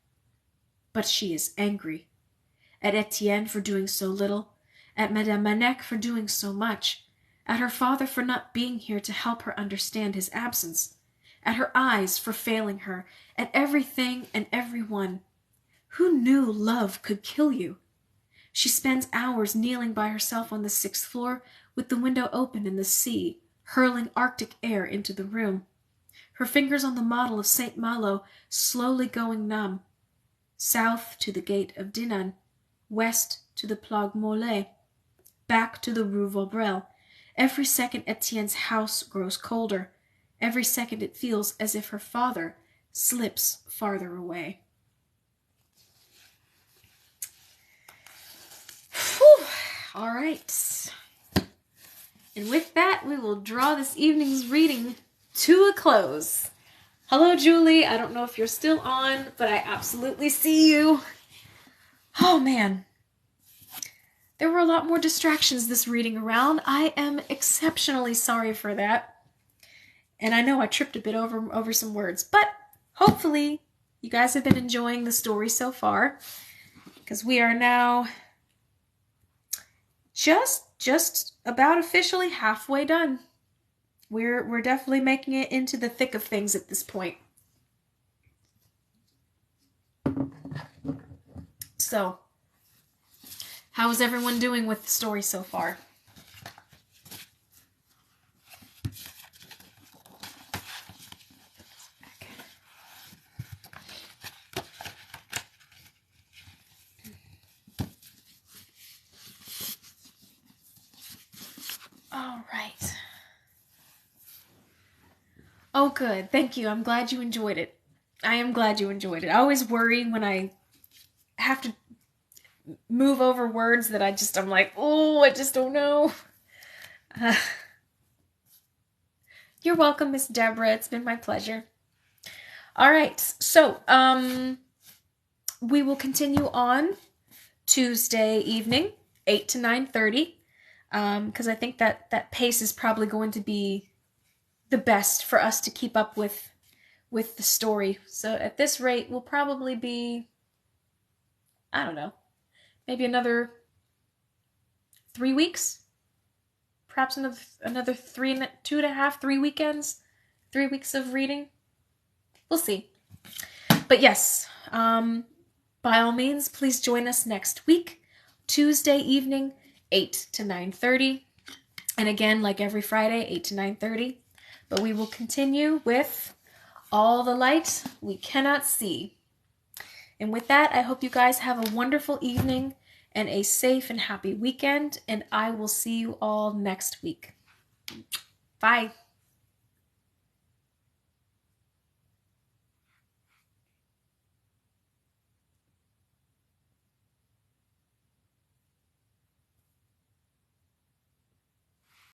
But she is angry. At Etienne for doing so little, at Madame Manec for doing so much, at her father for not being here to help her understand his absence, at her eyes for failing her, at everything and everyone. Who knew love could kill you? She spends hours kneeling by herself on the 6th floor with the window open and the sea, hurling Arctic air into the room. Her fingers on the model of Saint Malo slowly going numb. South to the gate of Dinan, west to the Plague Mollet, back to the Rue Vaudreuil. Every second Etienne's house grows colder. Every second it feels as if her father slips farther away. Whew. All right. And with that, we will draw this evening's reading to a close. Hello, Julie. I don't know if you're still on, but I absolutely see you. Oh, man. There were a lot more distractions this reading around. I am exceptionally sorry for that. And I know I tripped a bit over some words, but hopefully you guys have been enjoying the story so far, because we are now just about officially halfway done. We're definitely making it into the thick of things at this point. So, how is everyone doing with the story so far? All right. Oh, good. Thank you. I'm glad you enjoyed it. I am glad you enjoyed it. I always worry when I have to move over words that I'm like, oh, I just don't know. You're welcome, Miss Deborah. It's been my pleasure. All right, so we will continue on Tuesday evening, 8 to 9:30, because I think that pace is probably going to be the best for us to keep up with the story. So at this rate, we'll probably be, I don't know, maybe another 3 weeks, perhaps another 3 weekends, 3 weeks of reading. We'll see. But yes, by all means, please join us next week, Tuesday evening, 8 to 9:30. And again, like every Friday, 8 to 9:30. But we will continue with All the Light We Cannot See. And with that, I hope you guys have a wonderful evening and a safe and happy weekend. And I will see you all next week. Bye.